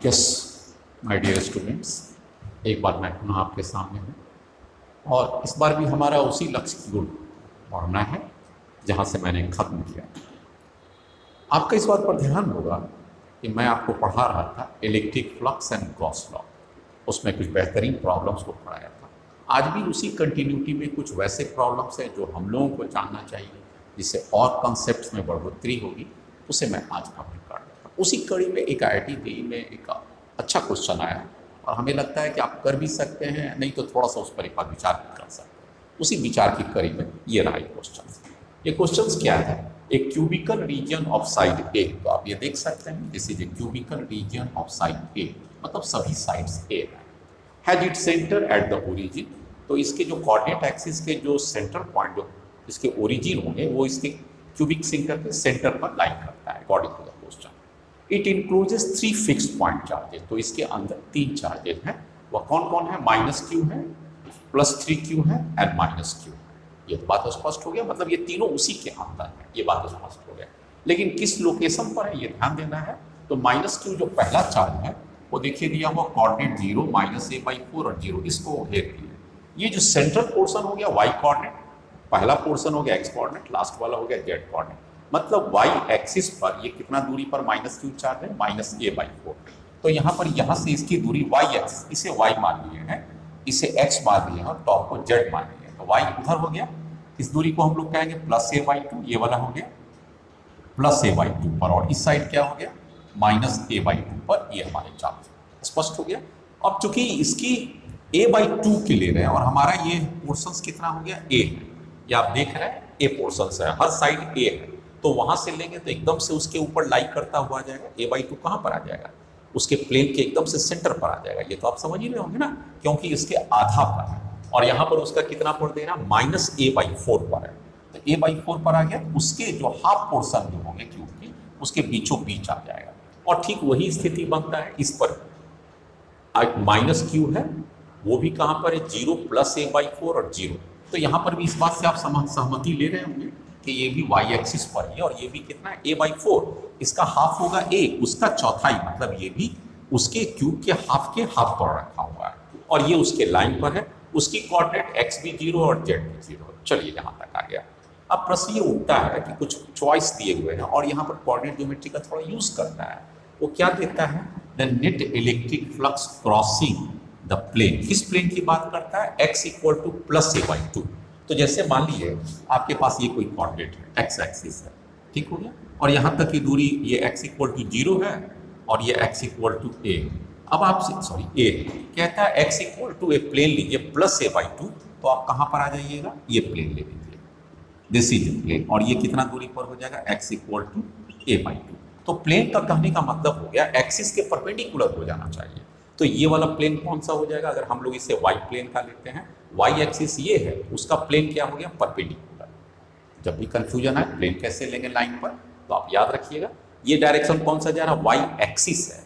Yes my dear students, एक बार मैं पुनः आपके सामने हूँ और इस बार भी हमारा उसी लक्ष्य की ओर बढ़ना है जहाँ से मैंने ख़त्म किया। आपका इस बात पर ध्यान होगा कि मैं आपको पढ़ा रहा था electric flux and Gauss law, उसमें कुछ बेहतरीन प्रॉब्लम्स को पढ़ाया था। आज भी उसी कंटिन्यूटी में कुछ वैसे प्रॉब्लम्स हैं जो हम लोगों को जानना चाहिए, जिससे और कॉन्सेप्ट्स में बढ़ोतरी होगी, उसे मैं आज कवर कर रहा था। उसी कड़ी में एक IIT JEE में एक अच्छा क्वेश्चन आया और हमें लगता है कि आप कर भी सकते हैं, नहीं तो थोड़ा सा उस पर एक बार विचार भी कर सकते हैं। उसी विचार की कड़ी में ये रहा क्वेश्चन। ये क्वेश्चन क्या है? एक cubical region of side A, तो आप ये देख सकते हैं this is a cubical region of side A, मतलब सभी साइड्स ए है। Has it centre at the origin, तो इसके जो कोऑर्डिनेट एक्सिस के जो सेंटर पॉइंट जो इसके ओरिजिन होंगे वो इसके क्यूबिक सेंटर के सेंटर पर लाइन करता है according to the question. It includes 3 fixed point charges, तो इसके अंदर 3 चार्जेस हैं। वह कौन कौन है? -q है, +3q है एंड -q। ये तो बात स्पष्ट हो गया, मतलब ये तीनों उसी के अंदर है, ये बात स्पष्ट हो गया। लेकिन किस लोकेशन पर है ये ध्यान देना है। तो -q जो पहला चार्ज है वो देखिए दिया हुआ कोऑर्डिनेट 0, -a/4 और 0, इसको घेर दिया। ये जो सेंट्रल पोर्शन हो गया y कोऑर्डिनेट, पहला पोर्शन हो गया x कोऑर्डिनेट, लास्ट वाला हो गया z कोऑर्डिनेट। मतलब y एक्सिस पर ये कितना दूरी पर -q चार्ज है? -a/4। तो यहाँ पर यहाँ से इसकी दूरी y एक्सिस, इसे y मान लिए हैं, इसे x मान लिए हैं और टॉप को z मान लिए हैं। तो y उधर हो गया, इस दूरी को हम लोग कहेंगे +a/2, ये वाला हो गया +a/2 पर, और इस साइड क्या हो गया? -a/2 पर। ये हमारे चार्ज स्पष्ट हो गया। अब चूंकि इसकी a/2 के ले रहे हैं और हमारा ये पोर्शंस कितना हो गया? a है, ये आप देख रहे हैं a पोर्शंस है, हर साइड a है, तो वहां से लेंगे तो एकदम से उसके ऊपर लाइक करता हुआ आ जाएगा। a/2 कहाँ पर आ जाएगा? उसके प्लेन के एकदम से सेंटर पर आ जाएगा। ये तो आप समझ ही रहे होंगे ना, क्योंकि इसके आधा पर है और यहाँ पर उसका कितना पर देना? -a/4 पर है। तो a/4 पर आ गया, उसके जो हाफ पोर्शन जो होंगे क्यूब की, उसके बीचों बीच आ जाएगा। और ठीक वही स्थिति बनता है इस पर। -q है, वो भी कहाँ पर है? 0 +a/4 और 0। तो यहाँ पर भी इस बात से आप सहमति ले रहे होंगे कि ये भी y एक्सिस पर है और ये भी कितना है? a/4। इसका हाफ होगा a, उसका चौथाई, मतलब ये भी उसके क्यूब के हाफ पर रखा हुआ है और ये उसके लाइन पर है। उसकी कोऑर्डिनेट x भी 0 और z भी 0। चलिए यहाँ तक आ गया। अब प्रश्न ये उठता है कि कुछ चॉइस दिए हुए हैं और यहाँ पर कोऑर्डिनेट ज्योमेट्री का थोड़ा यूज करना है। वो क्या देता है? The net electric flux crossing the plane. किस प्लेन की बात करता है? x = +a/2। तो जैसे मान लीजिए आपके पास ये कोई कोऑर्डिनेट है, x एक्सिस है, ठीक हो गया, और यहाँ तक की दूरी ये x = 0 है और ये x = a। अब आपसे a कहता है x = a प्लेन लीजिए +a/2, तो आप कहाँ पर आ जाइएगा? ये प्लेन ले लीजिए, दिस इज प्लेन, और ये कितना दूरी पर हो जाएगा? x = a/2। तो प्लेन का कहने का मतलब हो गया एक्सिस के परपेंडिकुलर हो जाना चाहिए। तो ये वाला प्लेन कौन सा हो जाएगा? अगर हम लोग इसे y प्लेन का लेते हैं, y एक्सिस ये है, उसका प्लेन क्या हो गया? परपेंडिकुलर। जब भी कंफ्यूजन है प्लेन कैसे लेंगे लाइन पर, तो आप याद रखिएगा ये डायरेक्शन कौन सा जा रहा है? y एक्सिस है,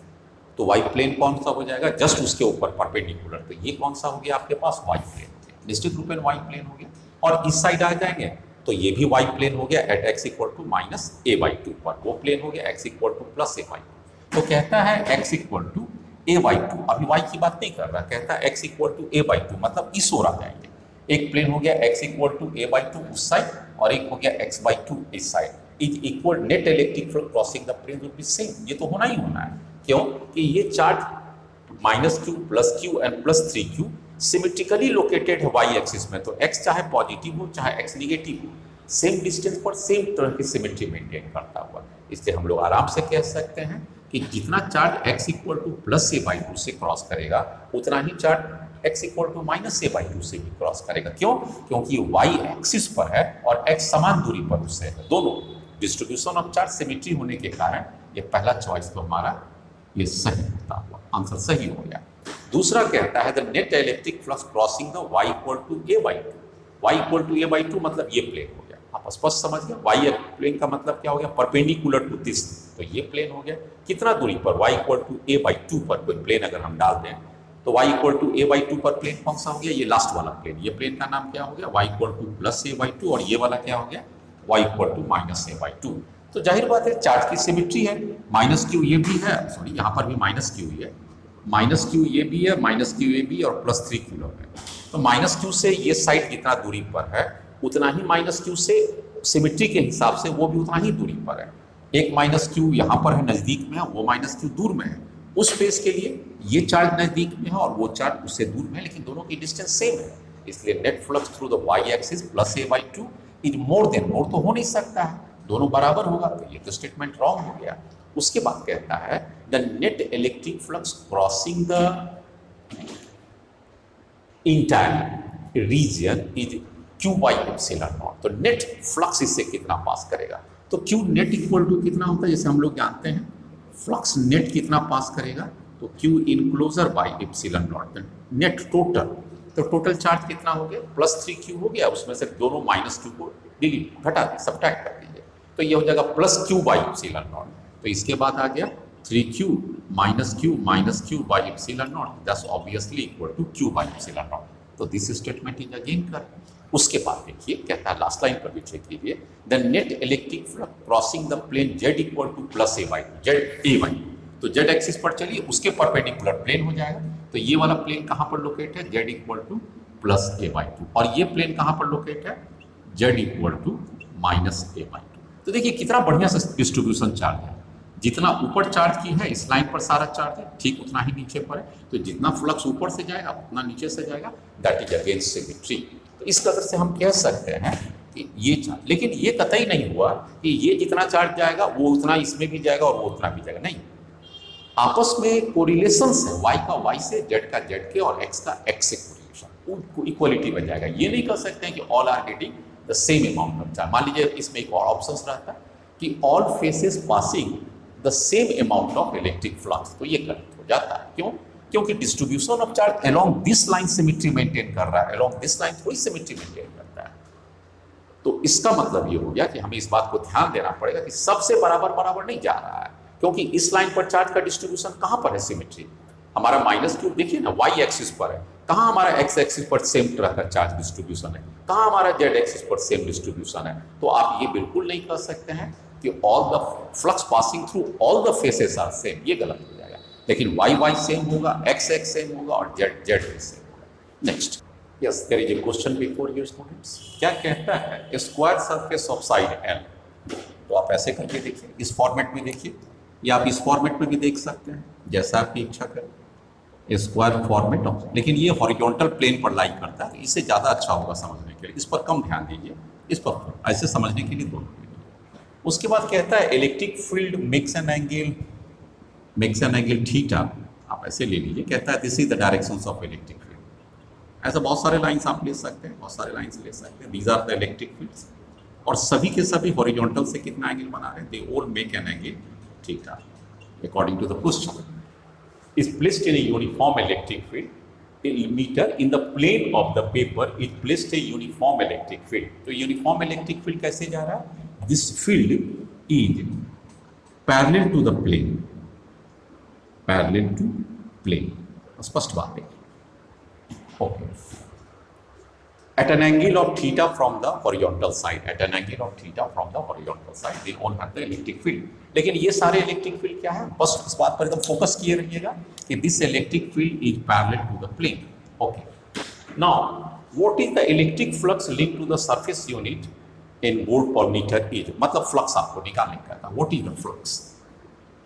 तो y प्लेन कौन सा हो जाएगा? जस्ट उसके ऊपर परपेंडिकुलर। तो ये कौन सा हो गया आपके पास? y प्लेन हो गया, निश्चित रूप में y प्लेन हो गया। और इस साइड आ जाएंगे तो ये भी y प्लेन हो गया एट x = -a/2 पर, वो प्लेन हो गया x = +a/2। तो कहता है x = a/2, अभी y की बात नहीं कर रहा, कहता है x = a/2, मतलब इस ओर आ जाएंगे। एक प्लेन हो गया x = a/2 उस साइड और एक हो गया x/2 इस side. Is equal net electric flux crossing the plane will be same. ये तो होना ही होना है, क्यों कि ये charge -q +q and +3q symmetrically located है y एक्सिस में। तो x चाहे पॉजिटिव हो चाहे x निगेटिव हो, सेम डिस्टेंस पर सेम तरह की सिमेट्री मेंटेन करता हुआ, इसलिए हम लोग आराम से कह सकते हैं कि जितना चार्ज x = +a/2 से क्रॉस करेगा, उतना ही चार्ज x = -a/2 से भी क्रॉस करेगा। क्यों? क्योंकि y एक्सिस पर है और x समान दूरी पर उससे है। दोनों डिस्ट्रीब्यूशन ऑफ चार्ज सिमेट्री होने के कारण ये पहला चॉइस तो हमारा ये सही होता हुआ, आंसर सही हो गया। दूसरा कहता है the net electric flux crossing the y = a/2। y = a/2 मतलब ये प्लेन हो गया, आप स्पष्ट समझ गए। y प्लेन का मतलब क्या हो गया? परपेंडिकुलर टू दिस, तो ये प्लेन हो गया। कितना दूरी पर? y = a/2 पर कोई प्लेन अगर हम डाल दें तो y = a/2 पर प्लेन कौन सा हो गया? ये लास्ट वाला प्लेन। ये प्लेन का नाम क्या हो गया? y = +a/2 और ये वाला क्या हो गया? y = -a/2। तो जाहिर बात है चार्ज की सिमेट्री है, माइनस क्यू ये भी है, सॉरी यहाँ पर भी माइनस क्यू ही है, माइनस क्यू ये भी है, माइनस क्यू ये भी और प्लस 3 कूलम है। तो माइनस क्यू से ये साइड जितना दूरी पर है उतना ही माइनस क्यू से सिमेट्री के हिसाब से वो भी उतना ही दूरी पर है। एक माइनस क्यू यहाँ पर है नज़दीक में है, वो माइनस क्यू दूर में है। उस फेस के लिए ये चार्ज नज़दीक में है और वो चार्ज उससे दूर में है, लेकिन दोनों की डिस्टेंस सेम है, इसलिए net flux through the Y axis plus a/2 is more than, more तो हो नहीं सकता है, दोनों बराबर होगा, तो ये तो स्टेटमेंट रॉन्ग हो गया। उसके बाद कहता है the net electric flux crossing the entire region is Q by epsilon naught. तो नेट फ्लक्स इससे कितना पास करेगा, तो Q नेट इक्वल टू कितना होता है, जैसे हम लोग जानते हैं फ्लक्स नेट कितना पास करेगा, तो Q enclosure by epsilon not, net total, तो टोटल चार्ज कितना हो गया प्लस 3Q हो गया, उसमें से दोनों माइनस Q को डिलीट घटा दें, सब्ट्रैक्ट कर दीजिए, तो ये हो जाएगा plus Q by epsilon naught. तो इसके बाद आ गया 3Q minus Q by epsilon naught, that's obviously equal to Q by epsilon naught. तो this statement is again correct. उसके बाद देखिए कहता है लास्ट लाइन पर भी चेक कीजिए, the net electric flux crossing the plane z equal to plus a/2, तो z एक्सिस पर चलिए उसके परपेंडिकुलर प्लेन हो जाएगा, तो ये वाला प्लेन कहाँ पर लोकेट है, z equal to plus a/2, और ये प्लेन कहाँ पर लोकेट है, z equal to minus a/2। तो देखिए कितना बढ़िया सा डिस्ट्रीब्यूशन चार्ज है, जितना ऊपर चार्ज की है इस लाइन पर सारा चार्ज है, ठीक उतना ही नीचे पर है, तो जितना फ्लक्स ऊपर से जाएगा उतना नीचे से जाएगा, दैट इज अगेंस्ट सिमेट्री। तो इस कदर से हम कह सकते हैं कि ये चार्ज, लेकिन ये कतई नहीं हुआ कि ये जितना चार्ज जाएगा वो उतना इसमें भी जाएगा और वो उतना भी जाएगा, नहीं, आपस में कोरिलेशंस है, y का y से, z का z के और x का x से कोरिलेशन, इक्वलिटी बन जाएगा। ये नहीं कह सकते हैं कि all are getting the same amount of charge. मान लीजिए इसमें एक और ऑप्शन रहता है कि all faces passing the same amount of electric flux, तो ये गलत हो जाता है। क्यों? क्योंकि distribution of charge along this line symmetry maintain कर रहा है, अलोंग दिस लाइन थोड़ी सिमेट्री मेंटेन करता है। तो इसका मतलब ये हो गया कि हमें इस बात को ध्यान देना पड़ेगा कि सबसे बराबर बराबर नहीं जा रहा है, क्योंकि इस लाइन पर चार्ज का डिस्ट्रीब्यूशन कहाँ पर है सिमेट्री, हमारा माइनस क्यू देखिए ना y एक्सिस पर है, कहाँ हमारा x एक्सिस पर सेम तरह का चार्ज डिस्ट्रीब्यूशन है, कहाँ हमारा z एक्सिस पर सेम डिस्ट्रीब्यूशन है। तो आप ये बिल्कुल नहीं कह सकते हैं कि all the flux passing through all the faces are same, ये गलत हो जाएगा। लेकिन y सेम होगा, x सेम होगा और z सेम होगा। Next, yes there is a question before you students. क्या कहता है, square surface of side L, तो आप ऐसे करके देखिए, इस फॉर्मेट में देखिए, या आप इस फॉर्मेट में भी देख सकते हैं, जैसा आपकी इच्छा करें, स्क्वायर फॉर्मेट ऑफ, लेकिन ये हॉरिजॉन्टल प्लेन पर लाई करता है, इससे ज़्यादा अच्छा होगा समझने के लिए, इस पर कम ध्यान दीजिए, इस पर ऐसे समझने के लिए दोनों। उसके बाद कहता है electric field makes an angle theta, आप ऐसे ले लीजिए, कहता है this is the directions of electric field. ऐसा बहुत सारे लाइंस आप ले सकते हैं, बहुत सारे लाइंस ले सकते हैं, these are the electric fields, और सभी के सभी हॉरिजॉन्टल से कितना एंगल बना रहे हैं, they all make an angle theta according to the question is placed in a uniform electric field a meter in the plane of the paper is placed a uniform electric field। तो uniform electric field कैसे जा रहा है, this field is parallel to the plane, parallel to plane, स्पष्ट बात है। okay, at an angle of theta from the horizontal side, at an angle of theta from the horizontal side they all have the electric field। लेकिन ये सारे electric field क्या है, बस इस बात पर एकदम फोकस किए रहिएगा कि this electric field is parallel to the plane. Okay, now what is the electric flux link to the surface unit in volt per metre is, मतलब फ्लक्स आपको निकालने का था, what is the flux,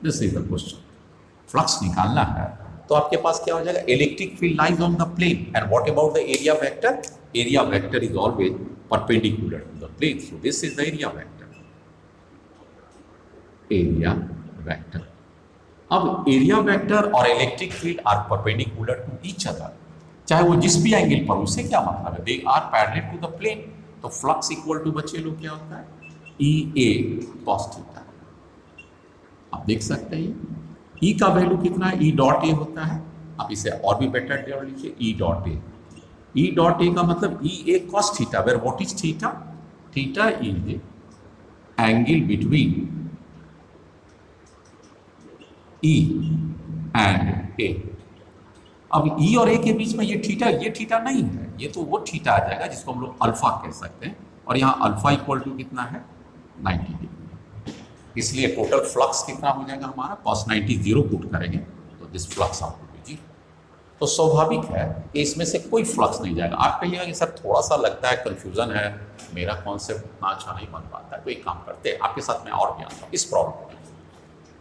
this is the question. Flux निकालना है तो आपके पास क्या हो जाएगा, electric field lies on the plane, and what about the area vector, area vector is always perpendicular to the plane, so this is the area vector, area vector. अब area vector और electric field are perpendicular to each other, चाहे वो जिस भी angle पर, उससे क्या मतलब है, they are parallel to the plane, तो फ्लक्स इक्वल टू बच्चे लोग क्या होता है, ई ए कॉस थीटा। आप देख सकते हैं ई का वैल्यू कितना है, ई डॉट ए होता है, आप इसे और भी बेटर लिखिए, E dot A, E dot A का मतलब E A cos theta, where what is theta, theta is angle between E and A। अब E और A के बीच में ये थीटा नहीं है, ये तो वो थीटा आ जाएगा जिसको हम लोग अल्फा कह सकते हैं, और यहाँ अल्फा इक्वल टू कितना है, 90 डिग्री। इसलिए टोटल फ्लक्स कितना हो जाएगा हमारा, cos 90 जीरो पुट करेंगे तो दिस फ्लक्स आउटपुट भी जीरो। तो स्वाभाविक है कि इसमें से कोई फ्लक्स नहीं जाएगा। आप कहिएगा कि सर थोड़ा सा लगता है कन्फ्यूजन है, मेरा कॉन्सेप्ट उतना अच्छा नहीं बन पाता है, तो एक काम करते हैं आपके साथ मैं और भी आता हूँ इस प्रॉब्लम में।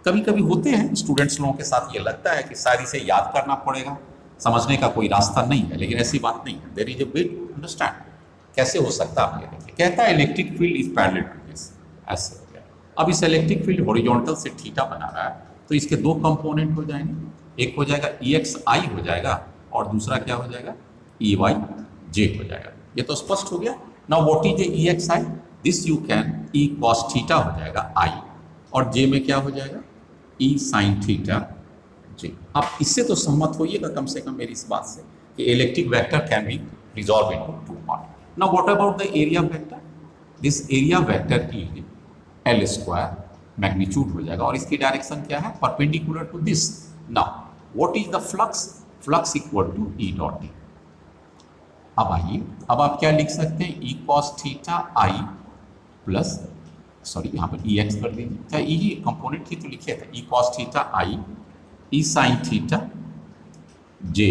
कभी कभी होते हैं स्टूडेंट्स लोगों के साथ, ये लगता है कि शायद इसे याद करना पड़ेगा, समझने का कोई रास्ता नहीं है, लेकिन ऐसी बात नहीं है। There is a way to understand. कैसे हो सकता है आप ये देखिए, कहता है electric field is parallel to this, ऐसे हो गया। अब इस इलेक्ट्रिक फील्ड हॉरिजॉन्टल से थीटा बना रहा है, तो इसके दो कंपोनेंट हो जाएंगे, एक हो जाएगा EXI हो जाएगा और दूसरा क्या हो जाएगा EYJ हो जाएगा। ये तो स्पष्ट हो गया। Now what is EXI, this you can E cos theta हो जाएगा I, और J में क्या हो जाएगा E sin थीटा J। आप इससे तो सहमत होइएगा कम से कम मेरी इस बात से कि electric vector can be resolve into two part. Now what about the area vector, this area vector is L square, magnitude हो जाएगा और इसकी डायरेक्शन क्या है, perpendicular to this. Now what is the flux, flux equal to E dot D। अब आइए, अब आप क्या लिख सकते हैं, E cos theta I plus, sorry यहाँ पर EX कर दीजिए, क्या E कंपोनेंट ही तो लिखे थे, E cos theta I E sin theta J,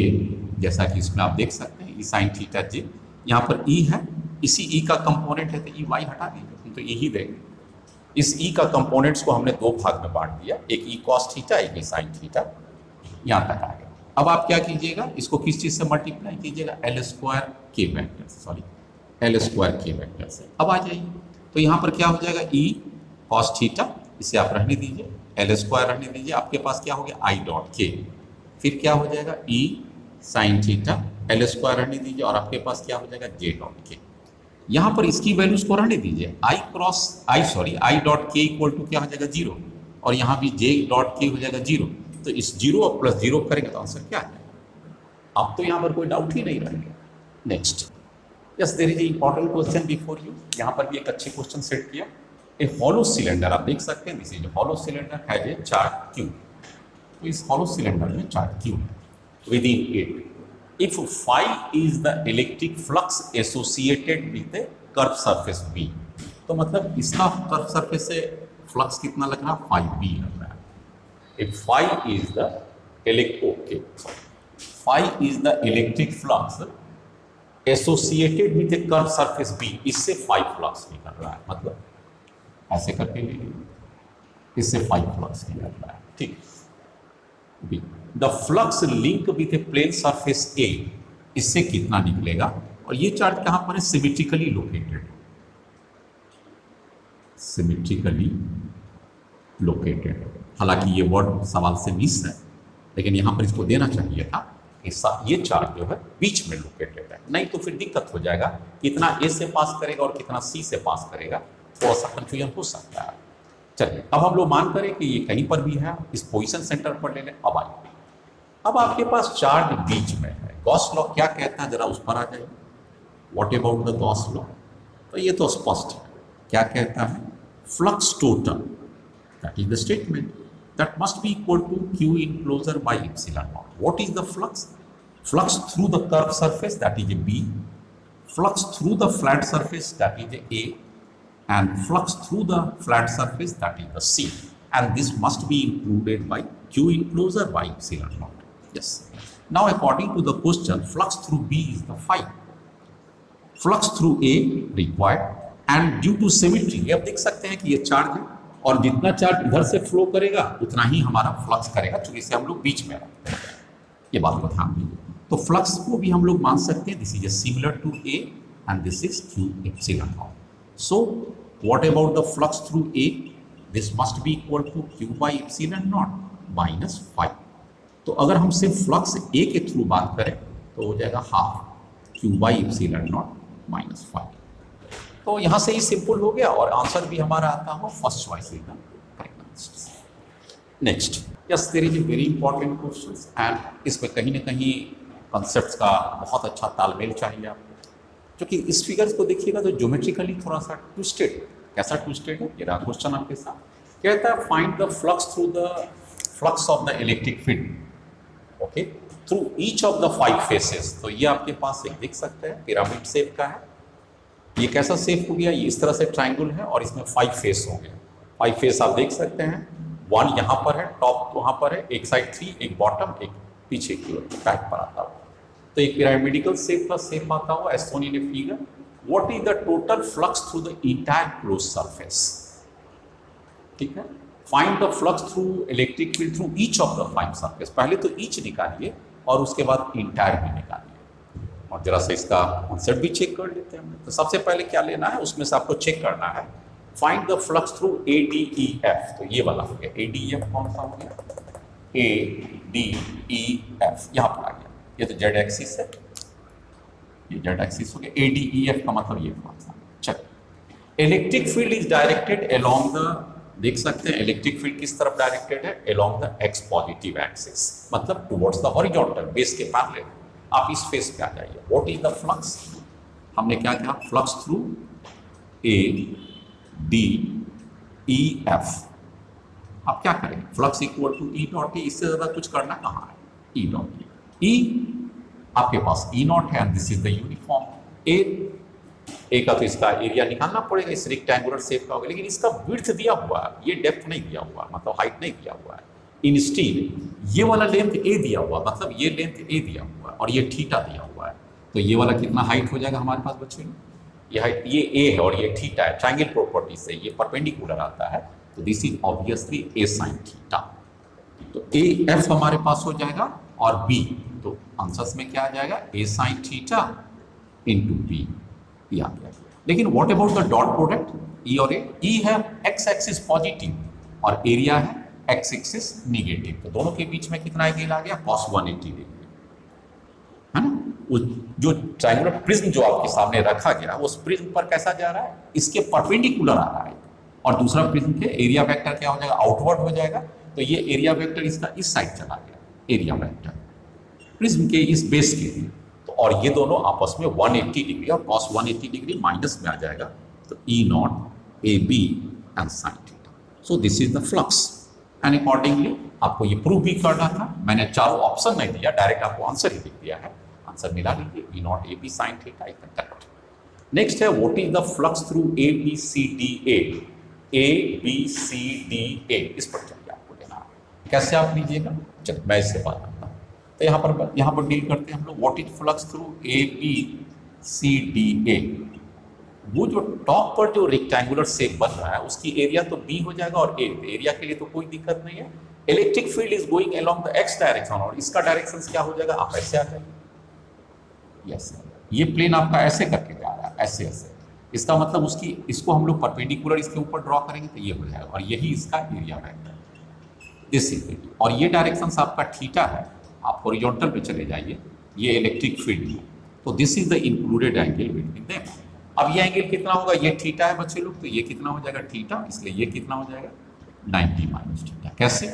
जैसा कि इसमें आप देख सकते हैं E sin थीटा J। यहाँ पर E है, इसी E का कंपोनेंट है तो EY हटा दीजिए, तो यही देंगे। इस E का कंपोनेंट्स को हमने दो भाग में बांट दिया, एक E cos थीटा एक E sin थीटा, यहाँ तक आ गया। अब आप क्या कीजिएगा, इसको किस चीज़ से मल्टीप्लाई कीजिएगा, L स्क्वायर के वेक्टर, सॉरी L स्क्वायर के वेक्टर से। अब आ जाइए, तो यहाँ पर क्या हो जाएगा E cos थीटा, इसे आप रहने दीजिए, L स्क्वायर रहने दीजिए, आपके पास क्या हो गया I डॉट के, फिर क्या हो जाएगा E sin theta, L square रहने दीजिए और आपके पास क्या हो जाएगा J डॉट के। यहाँ पर इसकी वैल्यूज को रहने दीजिए, I डॉट के इक्वल टू क्या हो जाएगा जीरो, और यहाँ भी J डॉट के हो जाएगा जीरो। तो इस जीरो और प्लस जीरो करेंगे तो आंसर क्या है, अब तो यहाँ पर कोई डाउट ही नहीं रहेगा। Next, yes there is a important question before you. यहाँ पर भी एक अच्छे क्वेश्चन सेट किया। ए हॉलो सिलेंडर, आप देख सकते हैं this is hollow cylinder has a charge Q। तो इस हॉलो सिलेंडर में charge Q with in it, if phi is the electric flux associated with A curve surface B, तो मतलब इसका कर्व सरफेस से फ्लक्स कितना लग रहा है, phi B लग रहा है। If phi is the electric flux associated with a curved surface B, इससे phi flux निकल रहा है, मतलब ऐसे करके ले लीजिए, इससे phi flux निकल रहा है, ठीक। B, the flux link with a plane surface A, इससे कितना निकलेगा, और ये चार्ज कहाँ पर है, सिमेट्रिकली लोकेटेड, सिमेट्रिकली लोकेटेड। हालांकि ये वर्ड सवाल से मिस है, लेकिन यहाँ पर इसको देना चाहिए था कि ये चार्ज जो है बीच में लोकेटेड है, नहीं तो फिर दिक्कत हो जाएगा, कितना A से पास करेगा और कितना C से पास करेगा, थोड़ा सा कंफ्यूजन हो सकता है। चलिए, अब हम लोग मान करें कि ये कहीं पर भी है, इस पोजीशन सेंटर पर ले लें। अब आइए, अब आपके पास चार्ज बीच में है, गॉस लॉ क्या कहता है, जरा उस पर आ जाइए। What about the Gauss law, तो ये तो स्पष्ट है, क्या कहता है, flux total, that is the statement, that must be equal to Q enclosure by epsilon naught. What is the flux? Flux through the curved surface, that is a B, flux through the flat surface, that is a A, and flux through the flat surface, that is the C, and this must be included by Q enclosure by epsilon naught. Yes. Now according to the question, flux through B is the phi, flux through A required, and due to symmetry, अब देख सकते हैं कि ये charge है और जितना charge इधर से फ्लो करेगा उतना ही हमारा फ्लक्स करेगा, क्योंकि इसे हम लोग बीच में रखते हैं, ये बात को ध्यान दीजिए। तो फ्लक्स को भी हम लोग मान सकते हैं, this is similar to A and this is Q epsilon naught. So what about the flux through A, this must be equal to Q by epsilon naught minus phi। तो अगर हम सिर्फ फ्लक्स A के through बात करें तो हो जाएगा half Q by epsilon naught minus phi। तो यहाँ से ही सिंपल हो गया और आंसर भी हमारा आता हो फर्स्ट चॉइस एकदम correct answer. Next, yes there is a very important questions and इसमें कहीं ना कहीं कॉन्सेप्ट्स का बहुत अच्छा तालमेल चाहिए आपको, क्योंकि इस फिगर्स को देखिएगा तो ज्योमेट्रिकली थोड़ा सा ट्विस्टेड, कैसा ट्विस्टेड है, ये रहा क्वेश्चन आपके साथ। कहता है find the flux through the flux of the electric field, okay, through each of the 5 faces. तो ये आपके पास एक देख सकते हैं पिरामिड शेप का है, ये कैसा शेप हो गया, ये इस तरह से ट्राइंगल है और इसमें 5 फेस हो गया, वाई फेस आप देख सकते हैं, 1 यहाँ पर है, टॉप वहाँ पर है, एक साइड 3, एक बॉटम, एक पीछे की ओर बैक पर आता हुआ। तो एक पिरामिडिकल शेप प्लस शेप आता हुआ as shown in a figure. What is the total flux through the entire close surface? ठीक है, find the flux through electric field through each of the 5 surface. पहले तो ईच निकालिए और उसके बाद इंटायर भी निकालिए, और जरा सा इसका कॉन्सेप्ट भी चेक कर लेते हैं। तो सबसे पहले क्या लेना है, उसमें से आपको चेक करना है find the flux through ADEF। तो ये वाला हो गया ADEF, कौन सा हो गया? ADEF यहाँ पर आ गया, ये तो जेड एक्सिस है, ये जेड एक्सिस हो गया। ADEF का मतलब ये फ्लक्स है। चलिए, electric field is directed along the, देख सकते हैं इलेक्ट्रिक फील्ड किस तरफ डायरेक्टेड है? Along the x positive axis, मतलब टुवर्ड्स द हॉरिजॉन्टल, बेस के पैरेलल। आप इस फेस पे आ जाइए। What is the flux? हमने क्या किया? Flux through ADEF। आप क्या करेंगे? Flux equal to E dot, इससे ज्यादा कुछ करना कहाँ है? E डॉट E आपके पास E नॉट है, and this is the uniform A का। तो इसका एरिया निकालना पड़ेगा, इस रेक्टेंगुलर शेप का होगा, लेकिन इसका विड्थ दिया हुआ है, ये डेप्थ नहीं दिया हुआ, मतलब हाइट नहीं दिया हुआ है। इन स्टील ये वाला लेंथ ए दिया हुआ, मतलब ये लेंथ ए दिया हुआ है, और ये थीटा दिया हुआ है। तो ये वाला कितना हाइट हो जाएगा हमारे पास बच्चों? ये हाइट, ये ए है और ये थीटा है, ट्रायंगल प्रॉपर्टी से ये परपेंडिकुलर आता है। तो this is obviously A sine theta. तो ए एफ हमारे पास हो जाएगा, और बी, तो आंसर्स में क्या आ जाएगा? A sine theta into B, ये आ गया। लेकिन what about the dot product E और ए? ई है एक्स एक्सिस पॉजिटिव और एरिया है एक्स एक्सिस निगेटिव, तो दोनों के बीच में कितना एंगल आ गया? cos 180 डिग्री, है ना। जो ट्रायंगुलर प्रिज्म जो आपके सामने रखा गया, उस प्रिज्म पर कैसा जा रहा है? इसके परपेंडिकुलर आ रहा है। और दूसरा प्रिज्म के एरिया वेक्टर क्या हो जाएगा? आउटवर्ड हो जाएगा। तो ये एरिया वेक्टर इसका इस साइड चला गया, एरिया वेक्टर प्रिज्म के इस बेस के लिए। तो और ये दोनों आपस में 180 डिग्री, और cos 180 डिग्री माइनस में आ जाएगा। तो E naught AB and sine theta. So this is the flux, and accordingly आपको ये प्रूव भी करना था। मैंने चारों ऑप्शन नहीं दिया, डायरेक्ट आपको आंसर ही लिख दिया है। आंसर मिला लीजिए, E naught AB sine theta is correct. Next है what is the flux through ABCDA। ABCDA, इस पर चलिए आपको लेना है। कैसे आप लीजिएगा? चलिए मैं इससे बात करता हूँ। तो यहाँ पर डील करते हैं हम लोग। What is flux through ABCDA। वो जो टॉप पर जो रेक्टेंगुलर शेप बन रहा है, उसकी एरिया तो B हो जाएगा, और एरिया के लिए तो कोई दिक्कत नहीं है। Electric field is going along the x direction, और इसका डायरेक्शन क्या हो जाएगा? आप ऐसे आ जाएंगे, यस। ये प्लेन आपका ऐसे करके जा रहा है, ऐसे ऐसे। इसका मतलब इसको हम लोग परपेंडिकुलर इसके ऊपर ड्रॉ करेंगे तो ये हो जाएगा, और यही इसका एरिया वेक्टर, दिस इज। और ये डायरेक्शन आपका थीटा है। आप हॉरिजॉन्टल पे चले जाइए, ये इलेक्ट्रिक फील्ड है। तो this is the included angle between them. अब ये एंगल कितना होगा? ये थीटा है बच्चे लोग, तो ये कितना हो जाएगा? थीटा, इसलिए ये कितना हो जाएगा? 90 माइनस थीटा। कैसे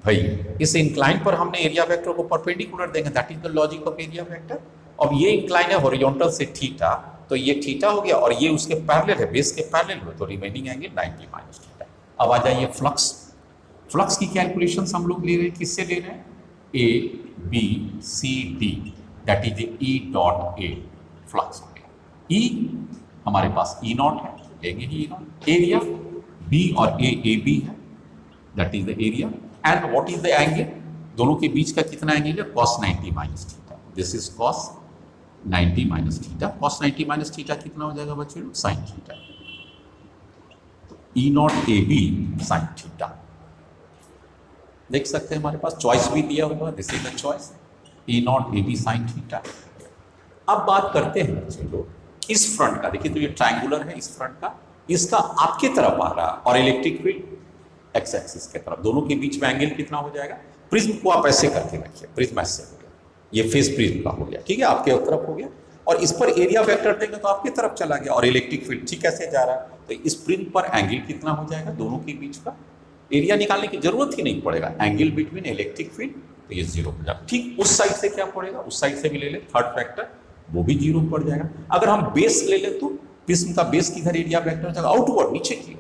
भाई? इस इंक्लाइन पर हमने एरिया वेक्टर को परपेंडिकुलर देंगे, that is the logic of area vector. अब ये इंक्लाइन है हॉरिजॉन्टल से थीटा, तो ये थीटा हो गया, और ये उसके पैरेलल है, बेस के पैरेलल हो, तो रिमेनिंग एंगल 90 माइनस थीटा। अब आ जाइए फ्लक्स। फ्लक्स की कैलकुलेशंस हम लोग ले रहे हैं, किससे ले रहे हैं? ABCD, that is E dot A flux हो गया। E हमारे पास E नॉट है, लेंगे ही E नॉट। एरिया B और AB है, that is the area. And what is the angle? दोनों के बीच का कितना एंगल है? cos 90 minus theta. This is cos 90 minus theta. cos 90 minus theta कितना हो जाएगा बच्चे लोग? Sine theta. तो E naught AB sine theta. देख सकते हैं हमारे पास चॉइस भी दिया हुआ, this is the choice, E naught AB sine theta. अब बात करते हैं बच्चे लोग इस फ्रंट का। देखिए, तो ये ट्रायंगुलर है, इस फ्रंट का, इसका आपके तरफ आ रहा है, और इलेक्ट्रिक फील्ड एक्स एक्सिस के तरफ। दोनों के बीच में एंगल कितना हो जाएगा? प्रिज्म को आप ऐसे करके रखिए, प्रिज्म ऐसे हो गया, ये फेस प्रिज्म का हो गया, ठीक है, आपके तरफ हो गया। और इस पर एरिया वेक्टर देंगे तो आपकी तरफ चला गया, और इलेक्ट्रिक फील्ड ठीक कैसे जा रहा है? तो इस प्रिज्म पर एंगल कितना हो जाएगा? दोनों के बीच का एरिया निकालने की जरूरत ही नहीं पड़ेगा। एंगल बिटवीन इलेक्ट्रिक फील्ड, तो ये 0 हो जाएगा। ठीक उस साइड से क्या पड़ेगा? उस साइड से भी ले ले, थर्ड फैक्टर, वो भी 0 पड़ जाएगा। अगर हम बेस ले ले, तो प्रिज्म का बेस किधर एरिया वेक्टर जाएगा? आउटवर्ड, नीचे की,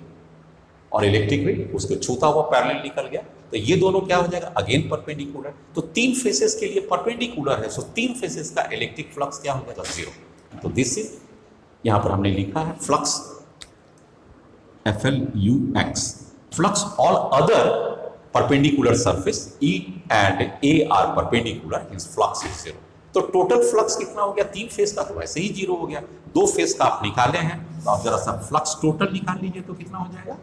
और इलेक्ट्रिक फील्ड उसको छूता हुआ पैरेलल निकल गया। तो ये दोनों क्या हो जाएगा? Again perpendicular. तो 3 फेसेस के लिए परपेंडिकुलर है, सो 3 फेसेस का इलेक्ट्रिक फ्लक्स क्या हो जाएगा? 0। तो दिस इज, यहाँ पर हमने लिखा है flux FLUX flux all other perpendicular surface E and A are perpendicular, hence flux is 0. तो टोटल फ्लक्स कितना हो गया? 3 फेज का तो वैसे ही 0 हो गया, 2 फेज का आप निकाले हैं, तो आप जरा सा फ्लक्स टोटल निकाल लीजिए तो कितना हो जाएगा?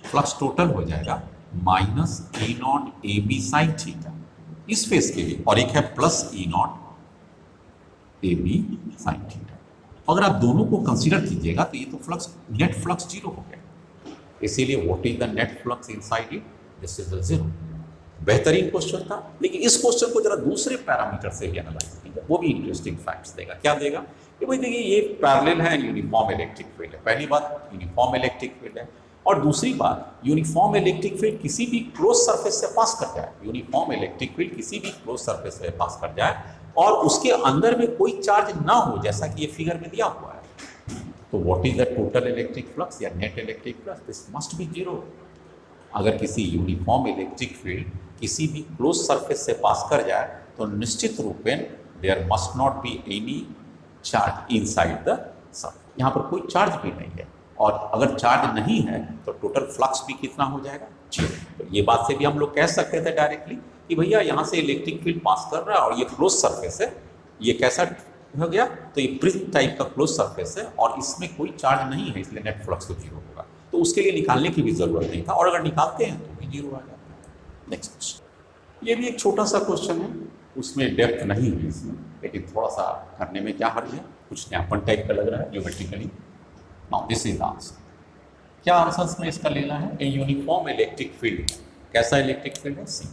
फ्लक्स टोटल हो जाएगा minus E naught A B sine theta इस फेज के लिए, और एक है plus E naught A B sine theta. अगर आप दोनों को कंसीडर कीजिएगा तो ये तो फ्लक्स, नेट फ्लक्स 0 हो गया, इसीलिए what is the net flux inside it? This is the 0। बेहतरीन क्वेश्चन था, लेकिन इस क्वेश्चन को जरा दूसरे पैरामीटर से भी एनालाइज कीजिए, वो भी इंटरेस्टिंग फैक्ट्स देगा। क्या देगा? कि भाई देखिए ये पैरेलल है, यूनिफॉर्म इलेक्ट्रिक फील्ड है, पहली बात यूनिफॉर्म इलेक्ट्रिक फील्ड है, और दूसरी बात यूनिफॉर्म इलेक्ट्रिक फील्ड किसी भी क्लोज सरफेस से पास कर जाए, यूनिफॉर्म इलेक्ट्रिक फील्ड किसी भी क्लोज सरफेस से पास कर जाए और उसके अंदर में कोई चार्ज ना हो, जैसा कि ये फिगर में दिया हुआ है, तो what is the total electric flux या net electric flux? This must be 0। अगर किसी यूनिफॉर्म इलेक्ट्रिक फील्ड किसी भी क्लोज सरफेस से पास कर जाए तो निश्चित रूप में there must not be any charge inside the surface, यहाँ पर कोई चार्ज भी नहीं है, और अगर चार्ज नहीं है तो टोटल फ्लक्स भी कितना हो जाएगा? 0। तो ये बात से भी हम लोग कह सकते थे डायरेक्टली कि भैया यहाँ से इलेक्ट्रिक फील्ड पास कर रहा है और ये क्लोज सरफेस है, ये कैसा हो गया? तो ये प्रिज्म टाइप का क्लोज सरफेस है और इसमें कोई चार्ज नहीं है, इसलिए नेट फ्लक्स तो 0 होगा। तो उसके लिए निकालने की भी जरूरत नहीं था, और अगर निकालते हैं तो भी 0 आ जाता है। नेक्स्ट क्वेश्चन, ये भी एक छोटा सा क्वेश्चन है, उसमें डेप्थ नहीं है इसमें, लेकिन थोड़ा सा करने में क्या हर्ज है, कुछ न्यापन टाइप का लग रहा है geometrically. Now this is answer. क्या आंसर में इसका लेना है? ए यूनिफॉर्म इलेक्ट्रिक फील्ड। कैसा इलेक्ट्रिक फील्ड है? सी।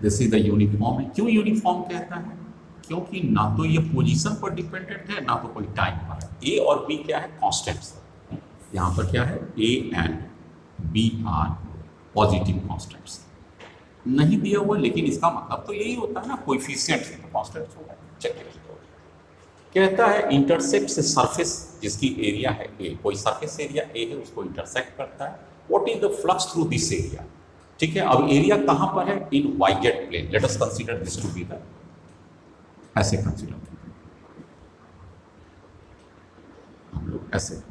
दिस इज द यूनिफॉर्म है। क्यों यूनिफॉर्म कहता है? क्योंकि ना तो ये पोजीशन पर डिपेंडेंट है, ना तो कोई टाइम पर है। ए और बी क्या है? कॉन्स्टेंट्स। यहाँ पर क्या है? A and B are positive constants. नहीं दिया हुआ, लेकिन इसका मतलब तो यही होता है ना, कोएफिशिएंट से तो कॉन्स्टेंट्स होगा। चलिए, कहता है इंटरसेक्ट से सरफेस जिसकी एरिया है ए, कोई सरफेस एरिया ए है उसको इंटरसेक्ट करता है। What is the flux through this area? ठीक है, अब एरिया कहां पर है? In YZ plane. Let us consider this to be the, ऐसे कंसीडर हम लोग, ऐसे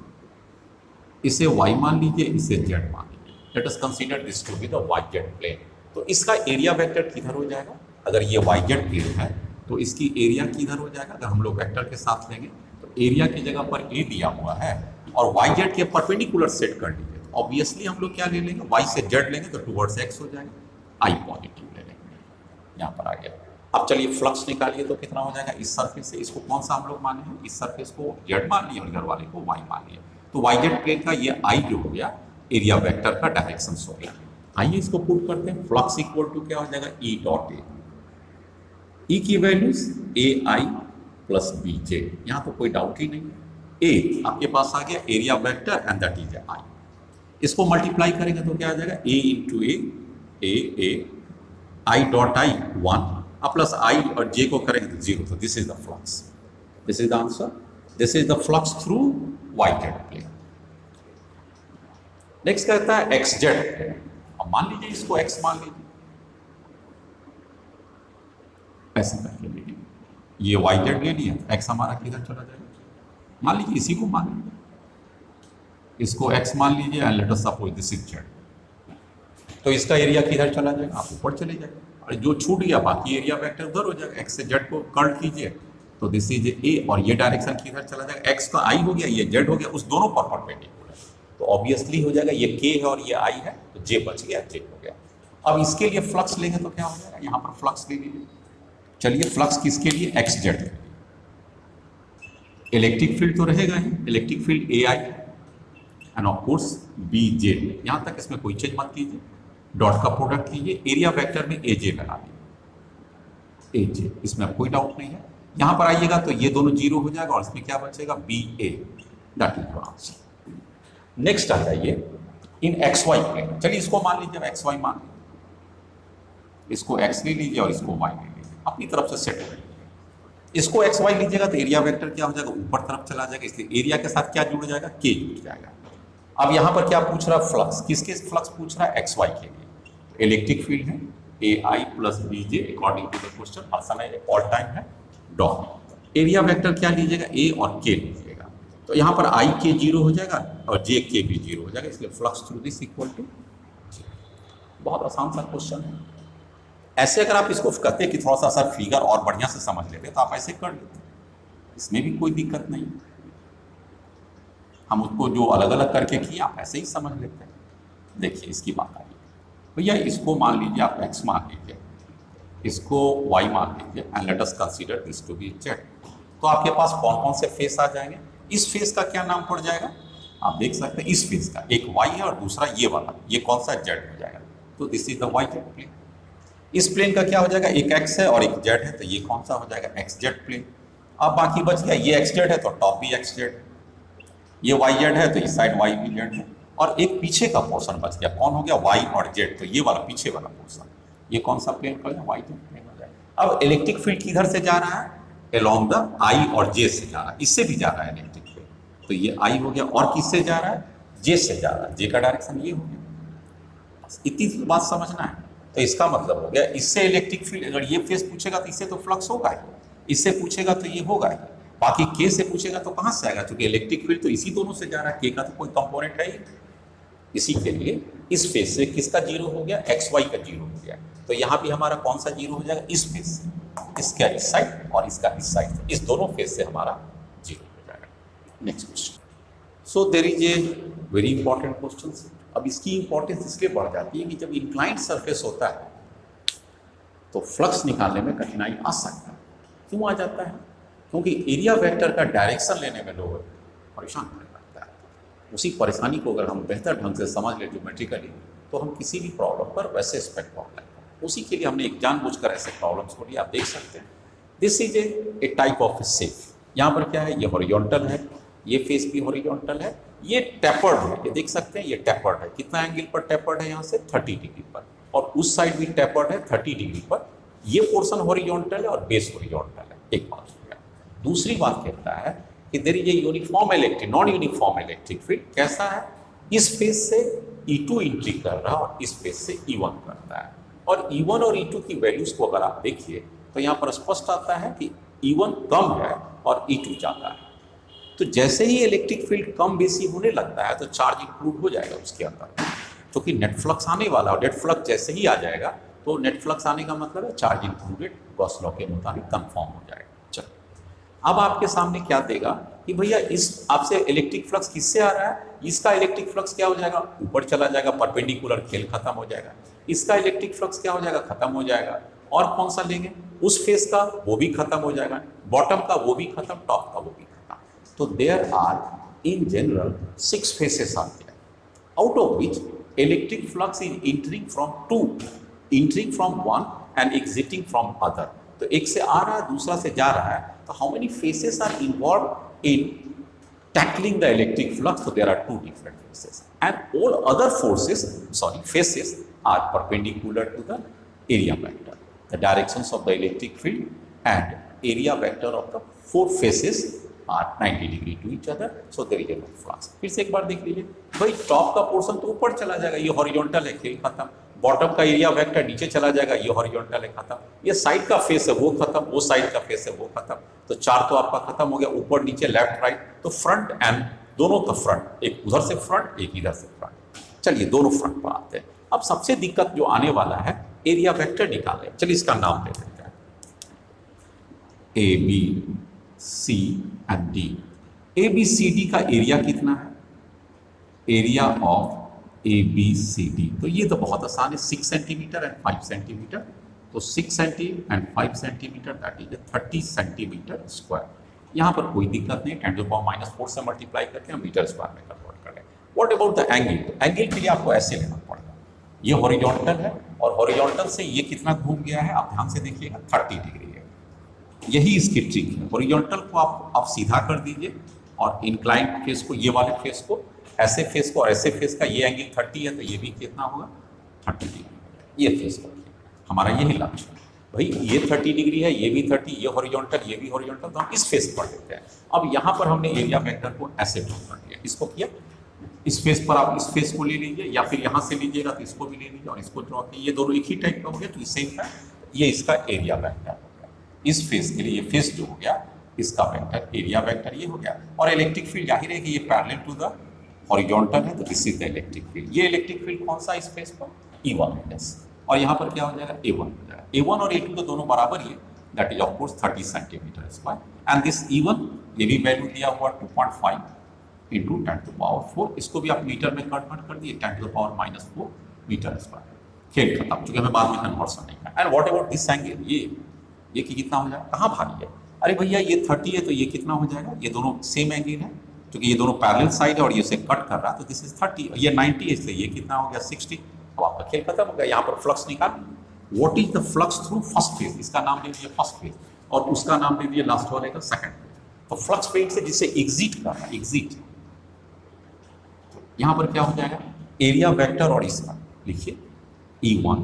इसे y मान लीजिए, इसे z मान लीजिए। Let us consider this to be the YZ plane. तो इसका एरिया वेक्टर किधर हो जाएगा? अगर ये वाईजेड प्लेन है तो इसकी एरिया किधर हो जाएगा? अगर हम लोग वेक्टर के साथ लेंगे तो एरिया की जगह पर ए दिया हुआ है और वाईजेड के परपेंडिकुलर सेट कर लीजिए, तो ऑब्वियसली हम लोग क्या ले लेंगे? y से z लेंगे तो टुवर्ड्स x हो जाएगा, i पॉजिटिव ले लेंगे, यहाँ पर आ गया। अब चलिए फ्लक्स निकालिए तो कितना हो जाएगा? इस सरफेस से, इसको कौन सा हम लोग माने हैं? इस सरफेस को z मान लिया और इधर वाले को y मान लिया, तो वाईजेड प्लेन का ये i जो हो गया एरिया वेक्टर का डायरेक्शन हो गया। आइए इसको पुट करते हैं। फ्लक्स इक्वल टू क्या हो जाएगा? E dot A. ई की values A I plus B J, यहाँ तो कोई डाउट ही नहीं है। ए आपके पास आ गया area vector and that is I. इसको मल्टीप्लाई करेंगे तो क्या आ जाएगा? A into A I dot I 1 plus I और जे को करेंगे तो 0। तो this is the flux, this is the answer, this is the flux through YZ plane. Next कहता है एक्स जेड प्लेन। अब मान लीजिए इसको एक्स मान लीजिए, ऐसे करके लीजिए, ये वाई जेड ले लिया, एक्स हमारा किधर चला जाएगा? मान लीजिए इसी को मान लीजिए, इसको एक्स मान लीजिए and let us suppose this is Z. तो इसका एरिया किधर चला जाएगा? आप ऊपर चले जाएगा, और जो छूट गया बाकी एरिया वेक्टर उधर हो जाएगा। एक्स से जेड को कर्ल कीजिए तो दिस इज ए, और ये डायरेक्शन किधर चला जाएगा? एक्स का आई हो गया, ये जेड हो गया, उस दोनों पर परपेंडिकुलर, तो ऑब्वियसली हो जाएगा ये के है और ये आई है, तो जे बच गया, जे हो गया। अब इसके लिए फ्लक्स लेंगे तो क्या हो जाएगा? यहाँ पर फ्लक्स ले लीजिए। चलिए फ्लक्स किसके लिए? एक्स जेड के लिए। इलेक्ट्रिक फील्ड तो रहेगा ही, electric field A I and of course B J. यहाँ तक इसमें कोई चेंज मत कीजिए, डॉट का प्रोडक्ट कीजिए, एरिया वेक्टर में ए जे लगा दीजिए, ए जे, इसमें कोई डाउट नहीं है। यहाँ पर आइएगा तो ये दोनों 0 हो जाएगा और इसमें क्या बचेगा? B A, that is your answer. Next आ जाइए इन एक्स वाई प्लेन। चलिए इसको मान लीजिए, एक्स वाई मान लीजिए, इसको एक्स ले लीजिए और इसको वाई ले लीजिए, अपनी तरफ से सेट कर लीजिए। इसको एक्स वाई लीजिएगा तो एरिया वेक्टर क्या हो जाएगा? ऊपर तरफ चला जाएगा, इसलिए एरिया के साथ क्या जुड़ जाएगा? के जुड़ जाएगा। अब यहाँ पर क्या पूछ रहा है? फ्लक्स। किसके फ्लक्स पूछ रहा है? एक्स वाई के लिए। इलेक्ट्रिक फील्ड है A I plus B J according to the question, हर समय ऑल टाइम है, डॉट। एरिया वेक्टर क्या लीजिएगा? ए और के लीजिएगा। तो यहाँ पर आई के 0 हो जाएगा और जे के भी 0 हो जाएगा, इसलिए flux through this equal to 0। बहुत आसान सा क्वेश्चन है। ऐसे अगर आप इसको कहते हैं कि थोड़ा सा सर फिगर और बढ़िया से समझ लेते तो आप ऐसे कर लेते, इसमें भी कोई दिक्कत नहीं। हम उसको जो अलग अलग करके किए आप ऐसे ही समझ लेते हैं। देखिए इसकी बात आई भैया, इसको मान लीजिए आप x मान लीजिए, इसको y मान लीजिए, and let us consider this to be z। तो आपके पास कौन कौन से फेस आ जाएंगे? इस फेस का क्या नाम पड़ जाएगा? आप देख सकते हैं इस फेस का एक y है और दूसरा ये वाला, ये कौन सा z हो जाएगा? तो this is the y z plane. इस प्लेन का क्या हो जाएगा? एक x है और एक z है, तो ये कौन सा हो जाएगा? xz plane. अब बाकी बच गया, ये xz है तो टॉप भी xz, ये yz है तो इस साइड y भी z है, और एक पीछे का पोर्शन बच गया, कौन हो गया? y और z, तो ये वाला पीछे वाला पोर्शन, ये कौन सा प्लेन पड़ गया? y z प्लेन हो जाएगा। अब इलेक्ट्रिक फील्ड किधर से जा रहा है? अलोंग द i और j से जा रहा है, इससे भी जा रहा है इलेक्ट्रिक फील्ड, तो ये i हो गया, और किससे जा रहा है? j से जा रहा है, j का डायरेक्शन ये हो गया। इतनी बात समझना है। तो इसका मतलब हो गया, इससे इलेक्ट्रिक फील्ड, अगर ये फेस पूछेगा तो इससे तो फ्लक्स होगा ही, इससे पूछेगा तो ये होगा ही, बाकी के से पूछेगा तो कहाँ से आएगा? क्योंकि इलेक्ट्रिक फील्ड तो इसी दोनों से जा रहा है, के का तो कोई कंपोनेंट है ही। इसी के लिए इस फेस से किसका 0 हो गया? एक्स वाई का 0 हो गया। तो यहाँ भी हमारा कौन सा 0 हो जाएगा? इस फेस से, इसका इस साइड और इसका इस साइड, इस दोनों फेस से हमारा 0 हो जाएगा। Next question. So there is a very important question. अब इसकी इंपॉर्टेंस इसलिए बढ़ जाती है कि जब इंक्लाइंड सरफेस होता है तो फ्लक्स निकालने में कठिनाई आ सकता है। क्यों आ जाता है? क्योंकि एरिया वेक्टर का डायरेक्शन लेने में लोग परेशान होने लगता है। उसी परेशानी को अगर हम बेहतर ढंग से समझ लें ज्योमेट्रिकली, तो हम किसी भी प्रॉब्लम पर वैसे एक्सपेक्ट कर लेंगे। उसी के लिए हमने एक जानबूझकर ऐसे प्रॉब्लम्स को लिया। आप देख सकते हैं this is A type of shape. यहाँ पर क्या है? ये हॉरिजॉन्टल है, ये फेस भी हॉरिजॉन्टल है, ये टेपर्ड है, ये देख सकते हैं ये टेपर्ड है। कितना एंगल पर टेपर्ड है? यहाँ से 30 डिग्री पर, और उस साइड भी टेपर्ड है 30 डिग्री पर। ये पोर्शन हॉरिजॉन्टल है और बेस हॉरिजॉन्टल है। एक बात हो गया। दूसरी बात कहता है कि there is a uniform electric non uniform electric field. कैसा है? इस फेस से E2 एंट्री कर रहा है और इस फेस से E1 करता है, और E1 और E2 की वैल्यूज को अगर आप देखिए तो यहाँ पर स्पष्ट आता है कि E1 कम है और E2 ज़्यादा है। तो जैसे ही इलेक्ट्रिक फील्ड कम बेसी होने लगता है तो चार्ज इंक्लूड हो जाएगा उसके अंदर, क्योंकि नेट फ्लक्स आने वाला, और नेट फ्लक्स जैसे ही आ जाएगा तो नेट फ्लक्स आने का मतलब है चार्ज इंक्लूडेड, गॉस लॉ के मुताबिक कंफर्म हो जाएगा। चलो, अब आपके सामने क्या देगा कि भैया इस आपसे इलेक्ट्रिक फ्लक्स किससे आ रहा है? इसका इलेक्ट्रिक फ्लक्स क्या हो जाएगा? ऊपर चला जाएगा, परपेंडिकुलर खेल खत्म हो जाएगा। इसका इलेक्ट्रिक फ्लक्स क्या हो जाएगा? खत्म हो जाएगा। और कौन सा लेंगे? उस फेस का, वो भी खत्म हो जाएगा। बॉटम का वो भी खत्म, टॉप का वो भी खत्म। तो there are in general 6 faces are there, out of which electric flux is entering from 2, entering from 1 and exiting from other. तो एक से आ रहा है, दूसरा से जा रहा है। तो how many faces are involve in tackling the electric flux? So there are 2 different faces, and all other faces are perpendicular to the area vector. The directions of the electric field and area vector of the 4 faces are 90 degree to each other. So there is a no flux. फिर से एक बार देख लीजिए भाई, top का portion तो ऊपर चला जाएगा, ये हॉरिजॉन्टल है, खेल खत्म। बॉटम का एरिया वेक्टर नीचे चला जाएगा, ये हॉरिजॉन्टल है, खत्म। ये साइड का फेस है वो खत्म, वो साइड का फेस है वो खत्म। तो 4 तो आपका खत्म हो गया, ऊपर नीचे लेफ्ट राइट। तो फ्रंट एंड दोनों का फ्रंट, एक उधर से फ्रंट एक इधर से फ्रंट। चलिए दोनों फ्रंट पर आते हैं। अब सबसे दिक्कत जो आने वाला है एरिया वेक्टर निकालें। चलिए इसका नाम दे देते हैं ABC एंड D। ABCD का एरिया कितना है? एरिया ऑफ ABCD, तो ये तो बहुत आसान है, 6 सेंटीमीटर एंड 5 सेंटीमीटर। तो 6 centimetre and 5 centimetre, that is 30 centimetre square. यहाँ पर कोई दिक्कत नहीं, 10⁻⁴ से मल्टीप्लाई करके हम मीटर स्क्वायर में कन्वर्ट करें। What about the angle? Angle के लिए आपको ऐसे लेना पड़ेगा, ये हॉरिजॉन्टल है और हॉरिजॉन्टल से ये कितना घूम गया है? आप ध्यान से देखिएगा, 30 डिग्री है। यही इसकी ट्रिक है। हॉरिजॉन्टल को आप सीधा कर दीजिए, और इंक्लाइंड फेस को, ये वाले फेस को, ऐसे फेस को और ऐसे फेस का, ये एंगल 30 है तो ये भी कितना होगा? 30 डिग्री। ये फेस को हमारा यही लक्ष्य है भाई, ये 30 डिग्री है, ये भी 30, ये हॉरिजॉन्टल, ये भी हॉरिजॉन्टल, तो हम इस फेस पर लेते हैं। अब यहाँ पर हमने एरिया वेक्टर को ऐसे ड्रॉ कर दिया, इसको किया, इस फेस पर आप इस फेस को ले लीजिए, या फिर यहाँ से लीजिएगा तो इसको भी ले लीजिए और इसको ड्रॉ कीजिए। ये दोनों एक ही टाइप का हो गया, तो सेम है। ये इसका एरिया वेक्टर हो गया। इस फेस के लिए ये फेस जो हो गया इसका वेक्टर, एरिया वेक्टर ये हो गया। और इलेक्ट्रिक फील्ड जाहिर है कि ये पैरेलल टू द हॉरिजॉन्टल है, तो this is the electric field. ये इलेक्ट्रिक फील्ड कौन सा स्पेस पर, E1 है। और यहाँ पर क्या हो जाएगा, A1 हो जाएगा। A1 और A2 तो दोनों बराबर ही है, that is of course 30 centimetre square. And this E1 ये भी वैल्यू दिया हुआ 2.5 इंटू 10⁴। इसको भी आप मीटर में कन्वर्ट कर दिए, 10⁻⁻⁴ मीटर स्क्वायर। खेल खत्म, चूंकि हमें बाद में कन्वर्सन नहीं करना। And what about this angle, ये कि कितना हो जाएगा, कहाँ भारी है, अरे भैया ये 30 है तो ये कितना हो जाएगा, ये दोनों सेम एंगल है, क्योंकि ये दोनों पैरेलल साइड है और ये इसे कट कर रहा है, तो दिस इज 30, ये 90 है, इसलिए ये कितना हो गया 60। अब आपका खेल खत्म हो गया। यहाँ पर फ्लक्स निकाल, what is the flux through first phase, इसका नाम दे दिया फर्स्ट फेज और उसका नाम दे दिया लास्ट वाले का सेकंड फेज। तो फ्लक्स फेज से जिसे एग्जिट कर रहा है, एग्जिट, तो यहाँ पर क्या हो जाएगा, एरिया वेक्टर और इसका लिखिए E1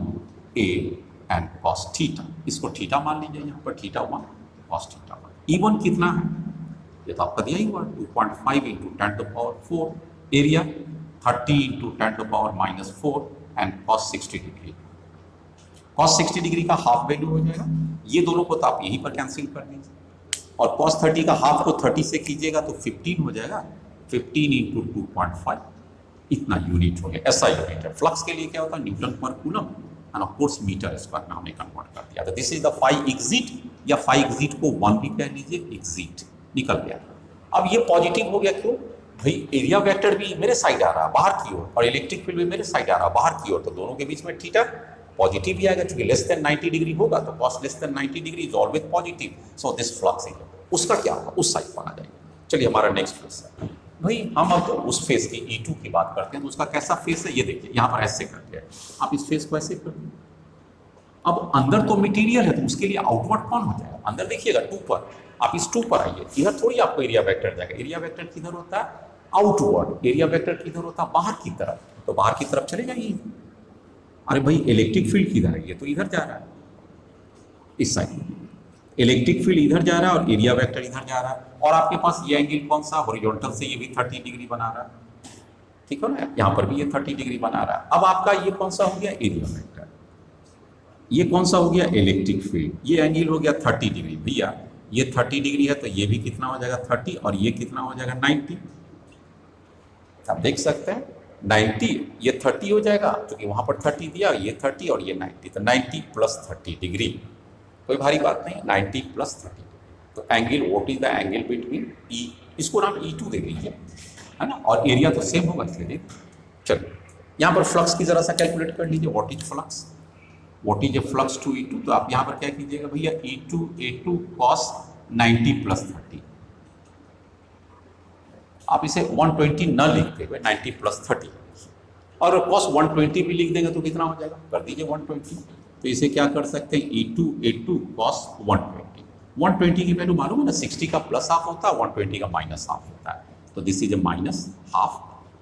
A and cos theta, इसको थीटा मान लीजिए, यहाँ पर θ1 cos θ1। E1 कितना है, ये तो आपका दिया ही हुआ 2.5 into 10⁴, area 30 into 10⁻⁻⁴ and cos 60 degree. cos 60 degree का हाफ वैल्यू हो जाएगा, ये दोनों को तो आप यहीं पर कैंसिल कर दीजिए, और cos 30 का हाफ को 30 से कीजिएगा तो 15 हो जाएगा, 15 इंटू 2.5, इतना यूनिट हो गया, ऐसा यूनिट है। फ्लक्स के लिए क्या होता है, Newton per coulomb, and of course metre square में हमने कन्वर्ट कर दिया। तो this is the phi exit, या फाई एग्जिट को 1 भी कह लीजिए, एग्जिट निकल गया। अब ये पॉजिटिव हो गया, क्यों भाई, एरिया वेक्टर भी मेरे साइड आ रहा है बाहर की ओर, और इलेक्ट्रिक फील्ड भी मेरे साइड आ रहा है बाहर की ओर, तो दोनों के बीच में थीटा पॉजिटिव ही आएगा, क्योंकि लेस देन 90 डिग्री होगा तो cos less than 90 degree is always positive, so this flux is, उसका क्या होगा, उस साइड पर आ जाएगा। चलिए हमारा नेक्स्ट फेस है भाई, हम अब तो उस फेस की E2 की बात करते हैं, तो उसका कैसा फेस है ये देखिए, यहाँ पर ऐसे करते हैं आप, इस फेस को ऐसे कर दीजिए। अब अंदर तो मटेरियल है, तो उसके लिए आउटवर्ड कौन हो जाएगा, अंदर देखिएगा 2 पर, आप इस 2 पर आइए, इधर थोड़ी आपको एरिया वेक्टर जाएगा, एरिया वेक्टर किधर होता है, आउटवर्ड, एरिया वेक्टर किधर होता है, बाहर की तरफ, तो बाहर की तरफ चले जाइए। अरे भाई इलेक्ट्रिक फील्ड किधर है, ये तो इधर जा रहा है, इस साइड इलेक्ट्रिक फील्ड इधर जा रहा है और एरिया वेक्टर इधर जा रहा है, और आपके पास ये एंगल कौन सा, हॉरिजॉन्टल से ये भी 30 डिग्री बना रहा है, ठीक है ना, यहाँ पर भी ये 30 डिग्री बना रहा है। अब आपका ये कौन सा हो गया, एरिया वेक्टर, ये कौन सा हो गया, इलेक्ट्रिक फील्ड, ये एंगल हो गया 30 डिग्री। भैया ये 30 डिग्री है तो ये भी कितना हो जाएगा 30, और ये कितना हो जाएगा 90, आप देख सकते हैं 90, ये 30 हो जाएगा, क्योंकि वहाँ पर 30 दिया, ये 30 और ये 90, तो 90 प्लस 30 डिग्री, कोई भारी बात नहीं, 90 प्लस 30। तो angle, what is the angle between E, इसको नाम E2 दे दीजिए, है ना, और एरिया तो सेम होगा इसलिए। चलिए यहाँ पर फ्लक्स की जरा सा कैलकुलेट कर लीजिए, what is flux, what is a flux to E2, तो आप यहाँ पर क्या कीजिएगा भैया, E2 A2 cos 90 प्लस 30, आप इसे 120 न लिखते हुए 90 प्लस 30, और cos 120 भी लिख देंगे तो कितना हो जाएगा, कर दीजिए 120, तो इसे क्या कर सकते हैं, E2 A2 cos 120 की वैल्यू मालूम है ना, 60 का प्लस हाफ होता है, 120 का माइनस हाफ होता है, तो this is A minus half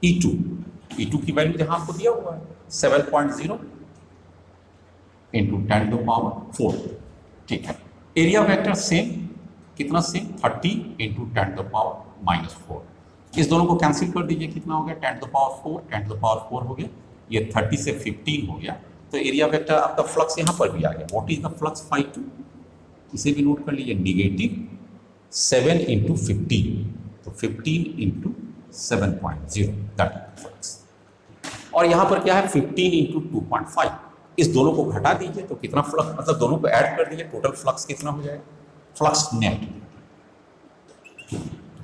E2 की वैल्यू जहां आपको दिया हुआ है 7.0 इंटू 10⁴, ठीक है। एरिया वेक्टर सेम, कितना सेम, 30 इंटू 10⁻⁻⁴, इस दोनों को कैंसिल कर दीजिए, कितना हो गया 10⁴ हो गया, ये 30 से 15 हो गया, तो एरिया वेक्टर आपका फ्लक्स यहाँ पर भी आ गया। व्हाट इज द फ्लक्स, φ2, इसे भी नोट कर लीजिए, नेगेटिव 7 इंटू 15, तो 15 इंटू 7.0 दैट इज फ्लक्स, और यहाँ पर क्या है 15 इंटू 2.5, इस दोनों को घटा दीजिए तो कितना फ्लक्स, मतलब दोनों को ऐड कर दीजिए, टोटल फ्लक्स कितना हो जाएगा, फ्लक्स नेट।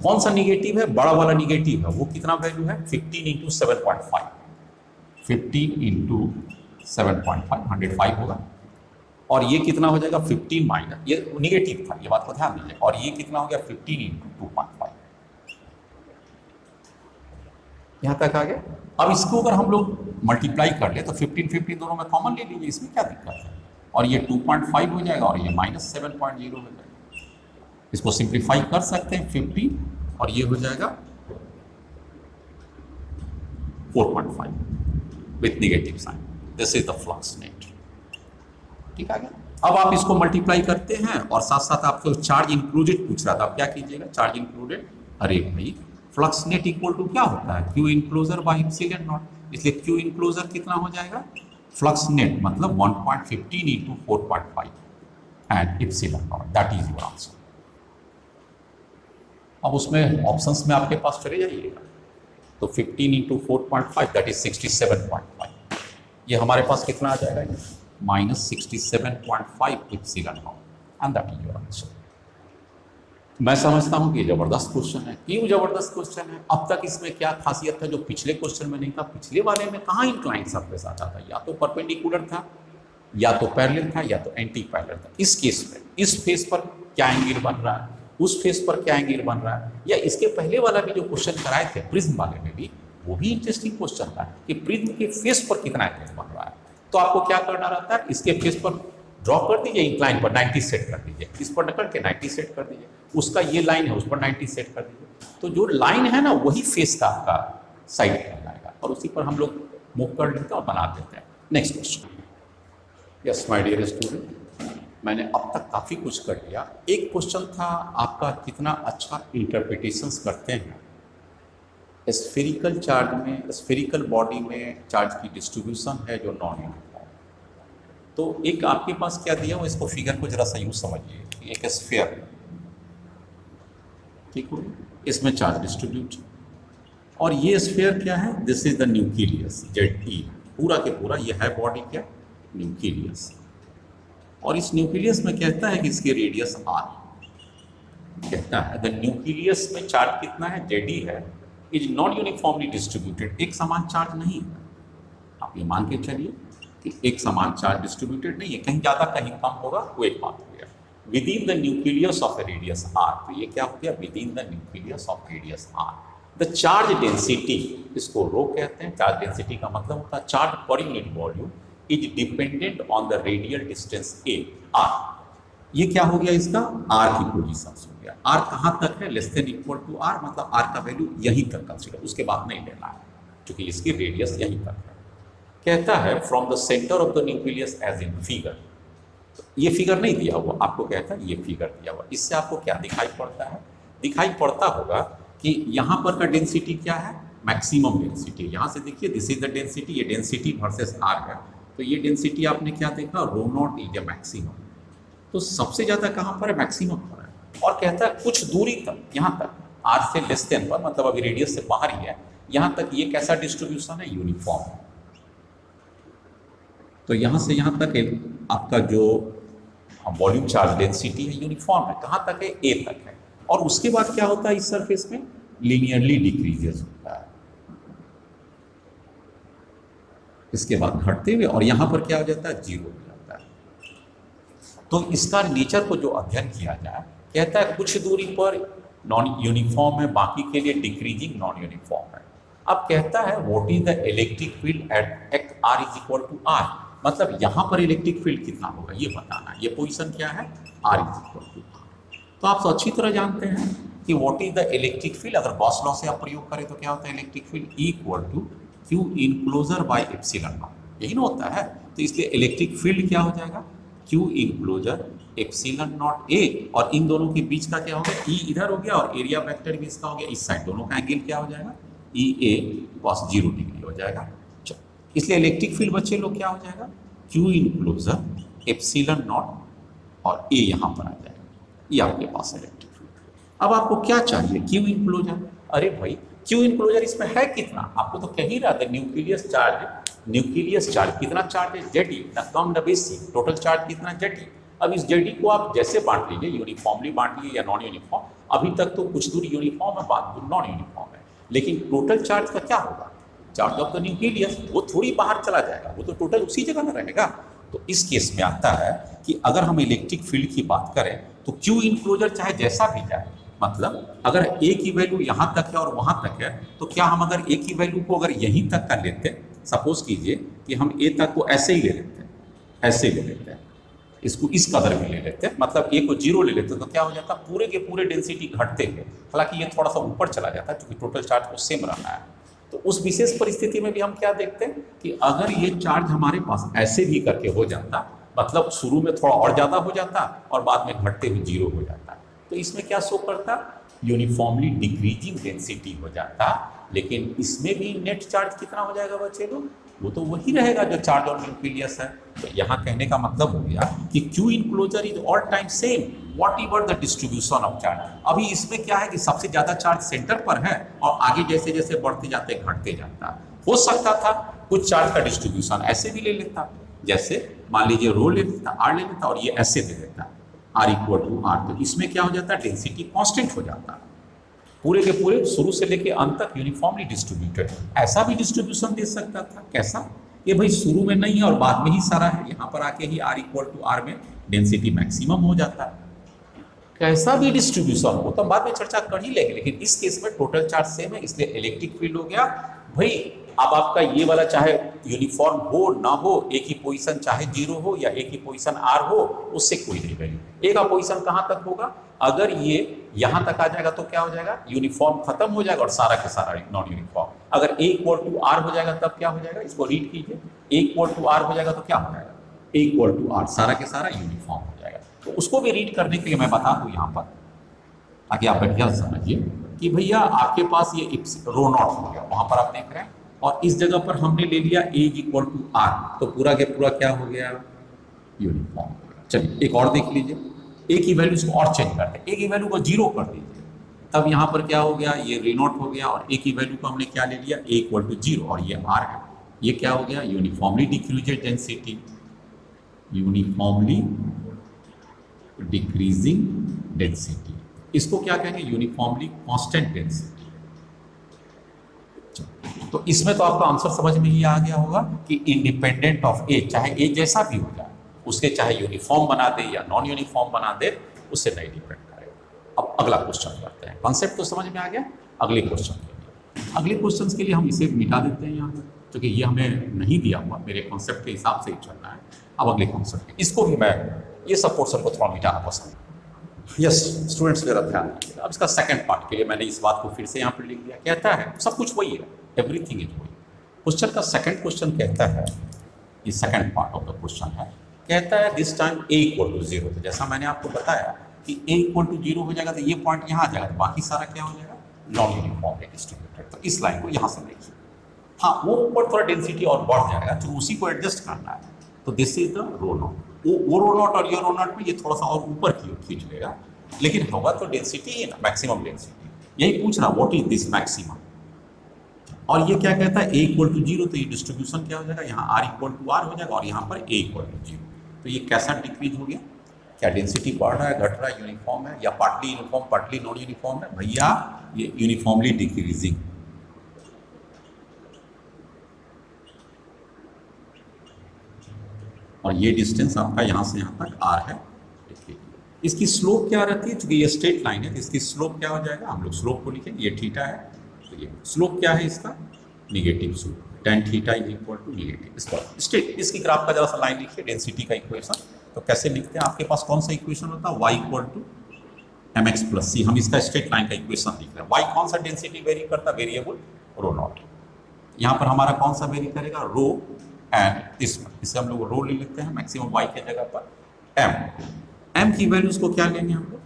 कौन सा निगेटिव है, बड़ा वाला निगेटिव है, वो कितना वैल्यू है 15 इंटू 7.5, 15 इंटू 7.5 105 होगा, और ये कितना हो जाएगा 15 माइनस, ये निगेटिव था, ये बात को ध्यान दीजिए, और ये कितना हो गया 15 इंटू 2.5, यहाँ तक आ गया। अब इसको अगर हम लोग मल्टीप्लाई कर ले तो 15 दोनों में कॉमन ले लीजिए, इसमें क्या दिक्कत है, और ये 2.5 हो जाएगा और ये माइनस 7.0 हो जाएगा, इसको सिंप्लीफाई कर सकते हैं 50, और ये हो जाएगा 4.5 with negative sign, this is the flux net, ठीक है। अब आप इसको मल्टीप्लाई करते हैं, और साथ साथ आपको चार्ज इंक्लूडेड पूछ रहा था, आप क्या कीजिएगा, चार्ज इंक्लूडेड, अरे भाई फ्लक्स नेट इक्वल टू क्या होता है, Q enclosure by epsilon not, इसलिए क्यू इनक्लोजर कितना हो जाएगा, फ्लक्स नेट मतलब 1.15 into 4.5 and epsilon not, that is your answer. अब उसमें ऑप्शंस में आपके पास चले जाइएगा, तो 15 इंटू 4.5 दैट इज 67.5। ये हमारे पास कितना आ जाएगा, -67.5 epsilon not and that is your answer. मैं समझता हूं कि ये जबरदस्त क्वेश्चन है। क्यों जबरदस्त क्वेश्चन है? अब तक इसमें क्या खासियत था जो पिछले क्वेश्चन में नहीं था? पिछले वाले में कहाँ इंक्लाइंड सरफेस आता था, या तो परपेंडिकुलर था, या तो पैरेलल था, या तो एंटी पैरेलल था। इस केस में इस फेस पर क्या एंगल बन रहा है, उस फेस पर क्या एंगल बन रहा है, या इसके पहले वाला भी जो क्वेश्चन कराए थे प्रिज्म वाले में भी, वो भी इंटरेस्टिंग क्वेश्चन था कि प्रिज्म के फेस पर कितना एंगल बन रहा है। तो आपको क्या करना रहता है, इसके फेस पर ड्रॉ कर दीजिए, इंक्लाइन पर 90 सेट कर दीजिए, इस पर ढकल के 90 सेट कर दीजिए, उसका ये लाइन है उस पर 90 सेट कर दीजिए। तो जो लाइन है ना वही फेस का आपका साइड कहलाएगा, और उसी पर हम लोग मूव कर लेते हैं और बना देते हैं। Next question. Yes my dear student, मैंने अब तक काफ़ी कुछ कर लिया। एक क्वेश्चन था आपका, कितना अच्छा इंटरप्रिटेशंस करते हैं स्फेरिकल चार्ज में, स्फेरिकल बॉडी में चार्ज की डिस्ट्रीब्यूशन है जो नॉन यूनिफॉर्म। तो एक आपके पास क्या दिया हो, इसको फिगर को जरा सा यूँ समझिए। एक स्फीयर, ठीक हो, इसमें चार्ज डिस्ट्रीब्यूट, और ये स्फीयर क्या है, this is the nucleus Ze, पूरा के पूरा ये है बॉडी क्या, न्यूक्लियस। और इस न्यूक्लियस में कहता है कि इसकी रेडियस r, कहता है द न्यूक्लियस में चार्ज कितना है, Ze है, इज नॉन यूनिफॉर्मली डिस्ट्रीब्यूटेड, एक समान चार्ज नहीं है। आप ये मान के चलिए कि एक समान चार्ज डिस्ट्रीब्यूटेड नहीं है, कहीं ज़्यादा कहीं कम होगा, वो एक बात हो गया। With in the nucleus of A radius r, तो ये क्या हो गया, with in the nucleus of radius r the charge density, इसको रो कहते हैं। चार्ज डेंसिटी का मतलब होता है charge per unit volume is dependent on the radial distance a, r। ये क्या हो गया, इसका r की पोजीशन हो गया। r कहाँ तक है, less than equal to r, मतलब r का वैल्यू यहीं तक कंसीडर, उसके बाद नहीं लेना है, क्योंकि इसकी रेडियस यहीं तक है। कहता है from the centre of the nucleus as in figure. तो ये फिगर नहीं दिया हुआ आपको, कहता है ये फिगर दिया हुआ। इससे आपको क्या दिखाई पड़ता है, दिखाई पड़ता होगा कि यहाँ पर का डेंसिटी क्या है, मैक्सिमम डेंसिटी। यहाँ से देखिए दिस इज द डेंसिटी, ये डेंसिटी वर्सेस r है, तो ये डेंसिटी आपने क्या देखा, रो नॉट इज ए मैक्सिमम। तो सबसे ज़्यादा कहाँ पर है, मैक्सिमम पर है। और कहता है कुछ दूरी तक, यहाँ तक r से लेस देन पर, मतलब अभी रेडियस से बाहर ही है, यहाँ तक ये कैसा डिस्ट्रीब्यूशन है, यूनिफॉर्म। तो यहाँ से यहाँ तक आपका जो वॉल्यूम चार्ज डेंसिटी है यूनिफॉर्म है, कहाँ तक है, ए तक है। और उसके बाद क्या होता है, इस सरफेस में लीनियरली डिक्रीजेस होता है, इसके बाद घटते हुए, और यहाँ पर क्या हो जाता है, जीरो हो जाता है। तो इसका नेचर को जो अध्ययन किया जाए, कहता है कुछ दूरी पर नॉन यूनिफॉर्म है, बाकी के लिए डिक्रीजिंग नॉन यूनिफॉर्म है। अब कहता है what is the electric field at r is equal to r, मतलब यहाँ पर इलेक्ट्रिक फील्ड कितना होगा ये बताना है। ये पोजीशन क्या है, r is equal to r। तो आप तो अच्छी तरह जानते हैं कि what is the electric field, अगर गॉस लॉ से आप प्रयोग करें तो क्या होता है, electric field equal to q enclosure by epsilon naught, यही ना होता है। तो इसलिए इलेक्ट्रिक फील्ड क्या हो जाएगा, q enclosure epsilon not a, और इन दोनों के बीच का क्या हो गया, e इधर हो गया, और एरिया वेक्टर भी इसका हो गया इस साइड, दोनों का एंगल क्या हो जाएगा, EA cos 0 डिग्री हो जाएगा। इसलिए इलेक्ट्रिक फील्ड बच्चे लोग क्या हो जाएगा, q इनक्लोजर एप्सिलॉन नॉट और a यहाँ पर आ जाएगा, ये आपके पास इलेक्ट्रिक फील्ड। अब आपको क्या चाहिए, q इनक्लोजर। अरे भाई q इनक्लोजर इसमें है कितना, आपको तो कह ही रहा था न्यूक्लियस चार्ज कितना चार्ज है, Ze, ना कम ना बेसी, टोटल चार्ज कितना, Ze। अब इस Ze को आप जैसे बांट लीजिए, यूनिफॉर्मली बांट लीजिए या नॉन यूनिफॉर्म, अभी तक तो कुछ दूर यूनिफॉर्म है, बाद दूर नॉन यूनिफॉर्म है, लेकिन टोटल चार्ज का क्या होगा, चार्ज ऑफ द न्यूक्लियस वो थोड़ी बाहर चला जाएगा, वो तो टोटल उसी जगह में रहेगा। तो इस केस में आता है कि अगर हम इलेक्ट्रिक फील्ड की बात करें तो q इनक्लोजर चाहे जैसा भी जाए, मतलब अगर a की वैल्यू यहाँ तक है और वहाँ तक है, तो क्या हम अगर a की वैल्यू को अगर यहीं तक कर लेते हैं, सपोज कीजिए कि हम a तक को ऐसे ही ले लेते हैं, ऐसे ले लेते हैं, इसको इस कदर भी ले लेते हैं, मतलब a को 0 ले लेते हैं, तो क्या हो जाता है, पूरे के पूरे डेंसिटी घटते हैं। हालांकि ये थोड़ा सा ऊपर चला जाता है क्योंकि टोटल चार्ज को सेम रहना है। तो उस विशेष परिस्थिति में भी हम क्या देखते हैं कि अगर ये चार्ज हमारे पास ऐसे भी करके हो जाता, मतलब शुरू में थोड़ा और ज़्यादा हो जाता और बाद में घटते हुए 0 हो जाता, तो इसमें क्या शो करता, यूनिफॉर्मली डिक्रीजिंग डेंसिटी हो जाता। लेकिन इसमें भी नेट चार्ज कितना हो जाएगा बच्चे लोग, वो तो वही रहेगा जो चार्ज ऑन न्यूक्लियस है। तो यहाँ कहने का मतलब हो गया कि Q enclosure is all time same what ever the distribution of charge. अभी इसमें क्या है कि सबसे ज्यादा चार्ज सेंटर पर है और आगे जैसे जैसे बढ़ते जाते घटते जाता है। हो सकता था कुछ चार्ज का डिस्ट्रीब्यूशन ऐसे भी ले लेता, जैसे मान लीजिए रो ले लेता, आर ले लेता और ये ऐसे दे देता आर इक्वल टू आर। तो इसमें क्या हो जाता है, डेंसिटी कांस्टेंट हो जाता है, पूरे के पूरे शुरू से लेके अंत तक यूनिफॉर्मली डिस्ट्रीब्यूटेड। ऐसा भी डिस्ट्रीब्यूशन दे सकता था, कैसा, ये भाई शुरू में नहीं है और बाद में ही सारा है, यहाँ पर आके ही आर इक्वल टू आर में डेंसिटी मैक्सिमम हो जाता है। कैसा भी डिस्ट्रीब्यूशन हो तो बाद में चर्चा कर ही लेंगे, लेकिन इस केस में टोटल चार्ज सेम है, इसलिए इलेक्ट्रिक फील्ड हो गया भाई। अब आपका ये वाला चाहे यूनिफॉर्म हो ना हो, एक ही पोजीशन चाहे 0 हो या एक ही पोजीशन r हो, उससे कोई नहीं वैल्यू। एक का पोजीशन कहाँ तक होगा, अगर ये यहाँ तक आ जाएगा तो क्या हो जाएगा, यूनिफॉर्म खत्म हो जाएगा और सारा के सारा नॉन यूनिफॉर्म। अगर a इक्वल टू r हो जाएगा तब क्या हो जाएगा, इसको रीड कीजिए, a इक्वल टू r हो जाएगा तो क्या हो जाएगा, a इक्वल टू r, सारा के सारा यूनिफॉर्म हो जाएगा। तो उसको भी रीड करने के लिए मैं बता दूं यहाँ पर, ताकि आप बढ़िया समझिए कि भैया आपके पास ये रो नॉट हो गया, वहां पर आप देख रहे हैं, और इस जगह पर हमने ले लिया a इक्वल टू r, तो पूरा के पूरा क्या हो गया, यूनिफॉर्म हो गया। चलिए एक और देख लीजिए, a की वैल्यूज को और चेंज करते हैं, a की वैल्यू को 0 कर दीजिए, तब यहाँ पर क्या हो गया, ये रे नॉट हो गया, और a की वैल्यू को हमने क्या ले लिया, a इक्वल टू 0 और ये r है, ये क्या हो गया, uniformly decreasing density, uniformly decreasing density. इसको क्या कहेंगे, यूनिफॉर्मली कांस्टेंट डेंसिटी। तो इसमें तो आपका आंसर समझ में ही आ गया होगा कि इंडिपेंडेंट ऑफ ए, चाहे ए जैसा भी हो जाए, उसके चाहे यूनिफॉर्म बना दे या नॉन यूनिफॉर्म बना दे, उससे नहीं डिपेंड करेगा। अब अगला क्वेश्चन करते हैं, कॉन्सेप्ट तो समझ में आ गया। अगले क्वेश्चन के लिए, अगले क्वेश्चन के लिए हम इसे मिटा देते हैं यहाँ पर, क्योंकि ये हमें नहीं दिया हुआ, मेरे कॉन्सेप्ट के हिसाब से ही चलना है। अब अगले कॉन्सेप्ट, इसको भी मैं ये सब पोर्शन को थोड़ा मिटाना पसंद है। यस स्टूडेंट्स, मेरा ध्यान रखिएगा। अब इसका सेकंड पार्ट के लिए मैंने इस बात को फिर से यहाँ पर लिख दिया, कहता है सब कुछ वही है, एवरीथिंग इज वही। क्वेश्चन का सेकंड क्वेश्चन कहता है, ये second part of the question है, कहता है this time a equal to 0। तो जैसा मैंने आपको बताया कि a इक्वल टू 0 हो जाएगा तो ये पॉइंट यहाँ आ जाएगा, तो बाकी सारा क्या हो जाएगा, नॉन यूनिफॉर्मली डिस्ट्रीब्यूटेड। तो इस लाइन को यहाँ से देखिए, हाँ वो ऊपर थोड़ा डेंसिटी और बढ़ जाएगा, तो उसी को एडजस्ट करना है। तो this is the rho naught, वो रो नॉट और ये रो नॉट में ये थोड़ा सा और ऊपर की ओर खींच लेगा, लेकिन होगा तो डेंसिटी ही ना, मैक्सिमम डेंसिटी। यही पूछ रहा व्हाट इज दिस मैक्सिमम। और ये क्या कहता है, a इक्वल टू 0, तो ये डिस्ट्रीब्यूशन क्या हो जाएगा, यहाँ r इक्वल टू r हो जाएगा और यहाँ पर a इक्वल टू 0। तो ये कैसा डिक्रीज हो गया, क्या डेंसिटी बढ़ रहा है, घट रहा है, यूनिफॉर्म है या partly uniform partly non uniform है, भैया ये यूनिफॉर्मली डिक्रीजिंग। और ये डिस्टेंस आपका यहाँ से यहाँ तक r है। इसकी स्लोप क्या रहती है, चूंकि ये स्ट्रेट लाइन है, इसकी स्लोप क्या हो जाएगा, हम लोग स्लोप को लिखेंगे, ये थीटा है, तो ये स्लोप क्या है इसका, negative slope, tan theta is equal to negative. इसका स्ट्रेट, इसकी ग्राफ का जरा सा लाइन लिखिए, डेंसिटी का इक्वेशन। तो कैसे लिखते हैं, आपके पास कौन सा इक्वेशन होता है, y equal to mx plus c। हम इसका स्ट्रेट लाइन का इक्वेशन लिख रहे हैं। y कौन सा डेंसिटी वेरी करता है, वेरिएबल रो नॉट। यहाँ पर हमारा कौन सा वेरी करेगा, रो, एंड इसे हम लोग रो ले लेते हैं, मैक्सिमम y के जगह पर m की वैल्यूज को क्या लेंगे हम लोग,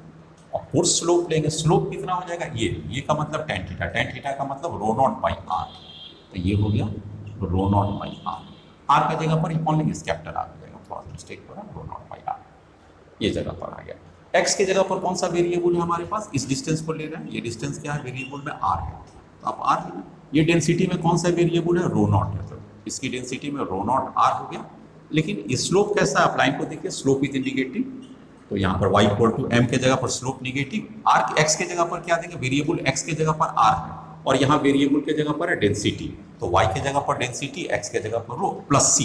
और फोर्स स्लोप लेंगे। स्लोप कितना हो जाएगा, ये का मतलब tan थीटा, tan थीटा का मतलब रो नॉट बाई r। तो ये हो गया रो नॉट बाई r का जगह पर कौन लेंगे, कैपिटल r हो जाएगा, थोड़ा सा मिस्टेक हो रहा है, रो नॉट बाई r ये जगह पर आ गया। x के जगह पर कौन सा वेरिएबल है हमारे पास, इस डिस्टेंस को ले रहे हैं, ये डिस्टेंस क्या है, वेरिएबल में r है, तो आप r लेना। ये डेंसिटी में कौन सा वेरिएबल है, रो नॉट है, तो इसकी डेंसिटी में रो नॉट r हो गया। लेकिन ये स्लोप कैसा है, आप लाइन को देखिए, स्लोप इज निगेटिव, तो यहाँ पर y इक्वल टू m के जगह पर स्लोप निगेटिव, r x के जगह पर क्या देंगे, वेरिएबल x के जगह पर r है, और यहाँ वेरिएबल के जगह पर है डेंसिटी, तो y के जगह पर डेंसिटी, x के जगह पर रो, प्लस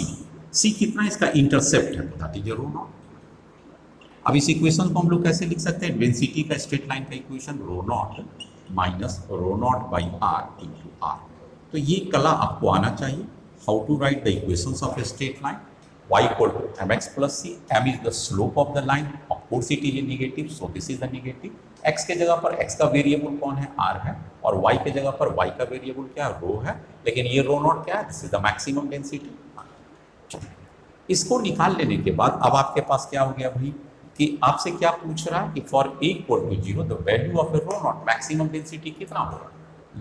c कितना है, इसका इंटरसेप्ट है, तो दैट इज रो नॉट। अब इस इक्वेशन को हम लोग कैसे लिख सकते हैं, डेंसिटी का स्ट्रेट लाइन का equation, rho naught minus rho naught by r into r। तो ये कला आपको आना चाहिए, how to write the equations of a straight line. y equal to mx plus c, m is the slope of the line, of course it is negative, so this is the negative। x के जगह पर x का variable कौन है, r है, और y के जगह पर y का वेरिएबल क्या है, रो है, लेकिन ये रो नॉट क्या है, this is the maximum density. इसको निकाल लेने के बाद अब आपके पास क्या हो गया भाई, कि आपसे क्या पूछ रहा है कि for a equal to 0 the value of a rho naught, maximum density कितना होगा।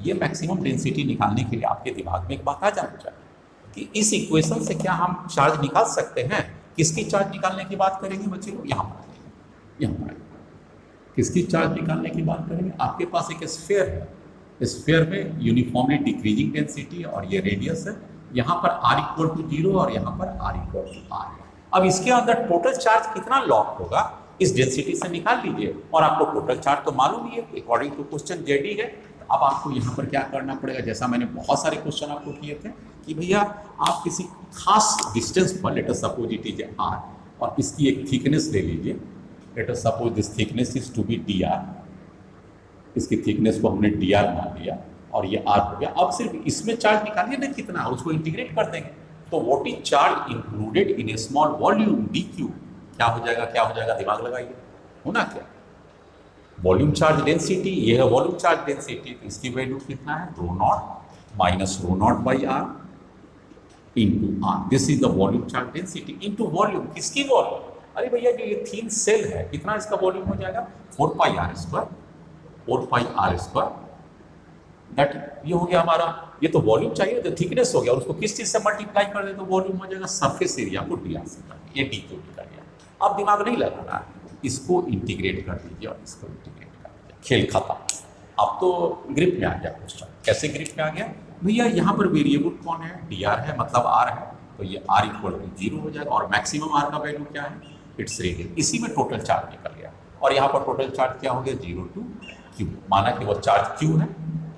ये मैक्सिमम डेंसिटी निकालने के लिए आपके दिमाग में एक बात आ जाना चाहिए कि इस इक्वेशन से क्या हम चार्ज निकाल सकते हैं। किसकी चार्ज निकालने की बात करेंगे बच्चे लोग, यहाँ पर आइए, यहाँ पर आइए। किसकी चार्ज निकालने की बात करेंगे, आपके पास एक स्फीयर है, स्फीयर में यूनिफॉर्मली डिक्रीजिंग डेंसिटी और ये रेडियस है, यहाँ पर r इक्वल टू 0 और यहाँ पर r इक्वल टू r। अब इसके अंदर टोटल चार्ज कितना लॉक होगा इस डेंसिटी से निकाल लीजिए, और आपको टोटल चार्ज तो मालूम ही है अकॉर्डिंग टू क्वेश्चन जेडी है। अब आपको यहाँ पर क्या करना पड़ेगा, जैसा मैंने बहुत सारे क्वेश्चन आपको किए थे कि भैया आप किसी खास डिस्टेंस पर, let us suppose it is r, और इसकी एक थिकनेस ले लीजिए, let us suppose this thickness is to be dr, इसकी थिकनेस को हमने dr मान लिया और ये r हो गया। अब सिर्फ इसमें चार्ज निकालिए ना कितना, उसको इंटीग्रेट कर देंगे। तो what is charge included in A small volume dq, क्या हो जाएगा, क्या हो जाएगा, दिमाग लगाइए, होना क्या, वॉल्यूम चार्ज डेंसिटी, ये है वॉल्यूम चार्ज डेंसिटी, तो इसकी वैल्यू कितना है, rho naught minus rho naught by R into R. This is the volume charge density into volume, किसकी वॉल्यूम, अरे भैया जो ये थिन सेल है कितना इसका वॉल्यूम हो जाएगा, 4 pi are square, 4 pi are square, that ये हो गया हमारा, ये तो वॉल्यूम चाहिए, तो थिकनेस हो गया, और उसको किस चीज से मल्टीप्लाई कर दे तो वॉल्यूम हो जाएगा सरफेस एरिया को डी आर से कर दिया, ये डी क्यू कर दिया। अब दिमाग नहीं लगाना, इसको इंटीग्रेट कर दीजिए और इसको इंटीग्रेट कर दीजिए, खेल खत्म। अब तो ग्रिप में आ गया क्वेश्चन, कैसे ग्रिप में आ गया भैया, यहाँ पर वेरिएबल कौन है, डी आर है, मतलब आर है, तो ये आर इक्वल टू 0 हो जाएगा, और मैक्सिमम आर का वैल्यू क्या है, इट्स रेडियस, इसी में टोटल चार्ज निकल गया, और यहाँ पर टोटल चार्ज क्या हो गया, 0 टू क्यू, माना कि वो चार्ज क्यू है,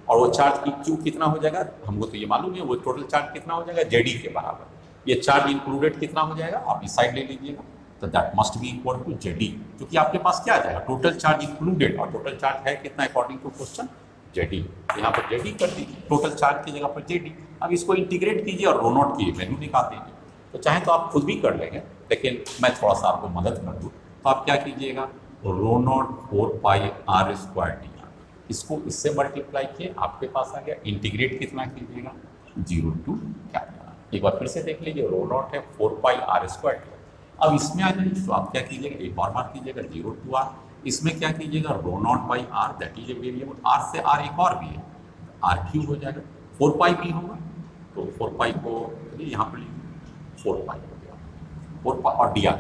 और वो चार्ज की क्यू कितना हो जाएगा, हमको तो ये मालूम है, वो टोटल चार्ज कितना हो जाएगा, जेडी के बराबर, ये चार्ज इंक्लूडेड कितना हो जाएगा, आप इस साइड ले लीजिएगा, तो that must be equal to JD, क्योंकि आपके पास क्या आ जाएगा, टोटल चार्ज इंक्लूडेड, और टोटल चार्ज है कितना अकॉर्डिंग टू क्वेश्चन, जेडी, यहाँ पर जेडी कर दीजिए, टोटल चार्ज की जगह पर जेडी। अब इसको इंटीग्रेट कीजिए और रो नॉट की वैल्यू निकाल दीजिए, तो चाहे तो आप खुद भी कर लेंगे, लेकिन मैं थोड़ा सा आपको मदद कर दूँ, तो आप क्या कीजिएगा, rho naught 4 pi are square D R, इसको इससे मल्टीप्लाई किए, आपके पास आ गया, इंटीग्रेट कितना कीजिएगा, 0 टू क्या, एक बार फिर से देख लीजिए, रो नॉट है 4 पाई आर स्क्वायर। अब इसमें आ जाइए तो आप क्या कीजिएगा, एक और बार कीजिएगा 0 टू आर, इसमें क्या कीजिएगा, rho naught by R, that is a variable, R से आर एक और भी है, आर क्यूब हो जाएगा, 4 पाई भी होगा, तो 4 पाई को यहाँ पर लीजिए, 4 पाई हो गया, 4 पाई और डी आर,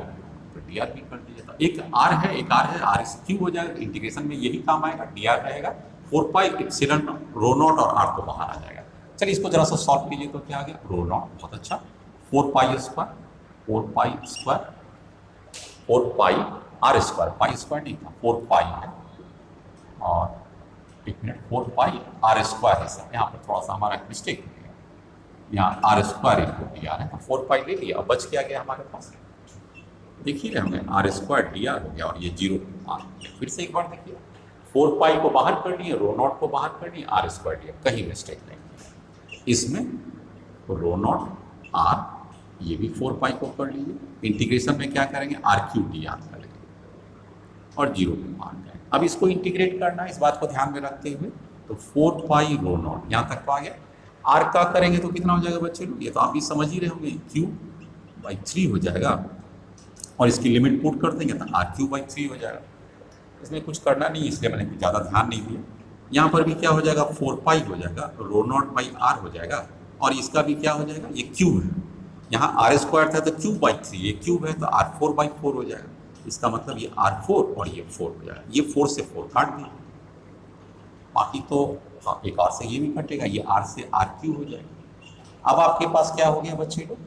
तो डी आर भी कर दीजिए, तो एक आर है, एक आर है, आर क्यूब हो जाएगा, इंटीग्रेशन में यही काम आएगा, डी आर रहेगा, 4 पाई एप्सिलॉन रो नॉट और आर को बाहर आ जाएगा। चलिए इसको जरा सा सॉल्व कीजिए, तो क्या आ गया, रो नॉट, बहुत अच्छा, 4 pi square, 4 pi square, 4 pi are square, pi square नहीं था, 4 पाई है, और एक मिनट, 4 पाई आर स्क्वायर है सर, यहाँ पर थोड़ा सा हमारा मिस्टेक हो गया, यहाँ r square equal d r है, तो 4 पाई ले लिया, अब बच क्या गया हमारे पास, देखिए हमें आर स्क्वायर डी आर हो गया, और ये 0 टू आर, फिर से एक बार देखिए, 4 पाई को बाहर कर लिए, रो नॉट को बाहर कर लिए, आर स्क्वायर डी आर, कहीं मिस्टेक नहीं, इसमें रो नॉट आर, ये भी 4 पाई को कर लीजिए, इंटीग्रेशन में क्या करेंगे, आर क्यू डी आर करेंगे, और 0 टू आर जाएगा। अब इसको इंटीग्रेट करना है, इस बात को ध्यान में रखते हुए, तो 4 पाई रो नॉट यहाँ तक तो आ गया, आर का करेंगे तो कितना हो जाएगा बच्चे लोग, ये तो आप भी समझ ही रहे होंगे, क्यू बाई 3 हो जाएगा, और इसकी लिमिट पुट कर देंगे तो आर क्यू बाई 3 हो जाएगा, इसमें कुछ करना नहीं, इसलिए मैंने ज़्यादा ध्यान नहीं दिया। यहाँ पर भी क्या हो जाएगा, 4 पाई हो जाएगा, रो नॉट बाई आर हो जाएगा, और इसका भी क्या हो जाएगा, ये क्यूब है, यहाँ आर स्क्वायर था तो क्यूब बाई 3, ये क्यूब है तो आर 4 बाई 4 हो जाएगा, इसका मतलब ये आर 4 और ये 4 हो जाएगा, ये 4 से 4 काट दिया, बाकी तो हाँ एक आर से ये भी कटेगा, ये आर से आर क्यू हो जाएगा। अब आपके पास क्या हो गया बच्चे लोग,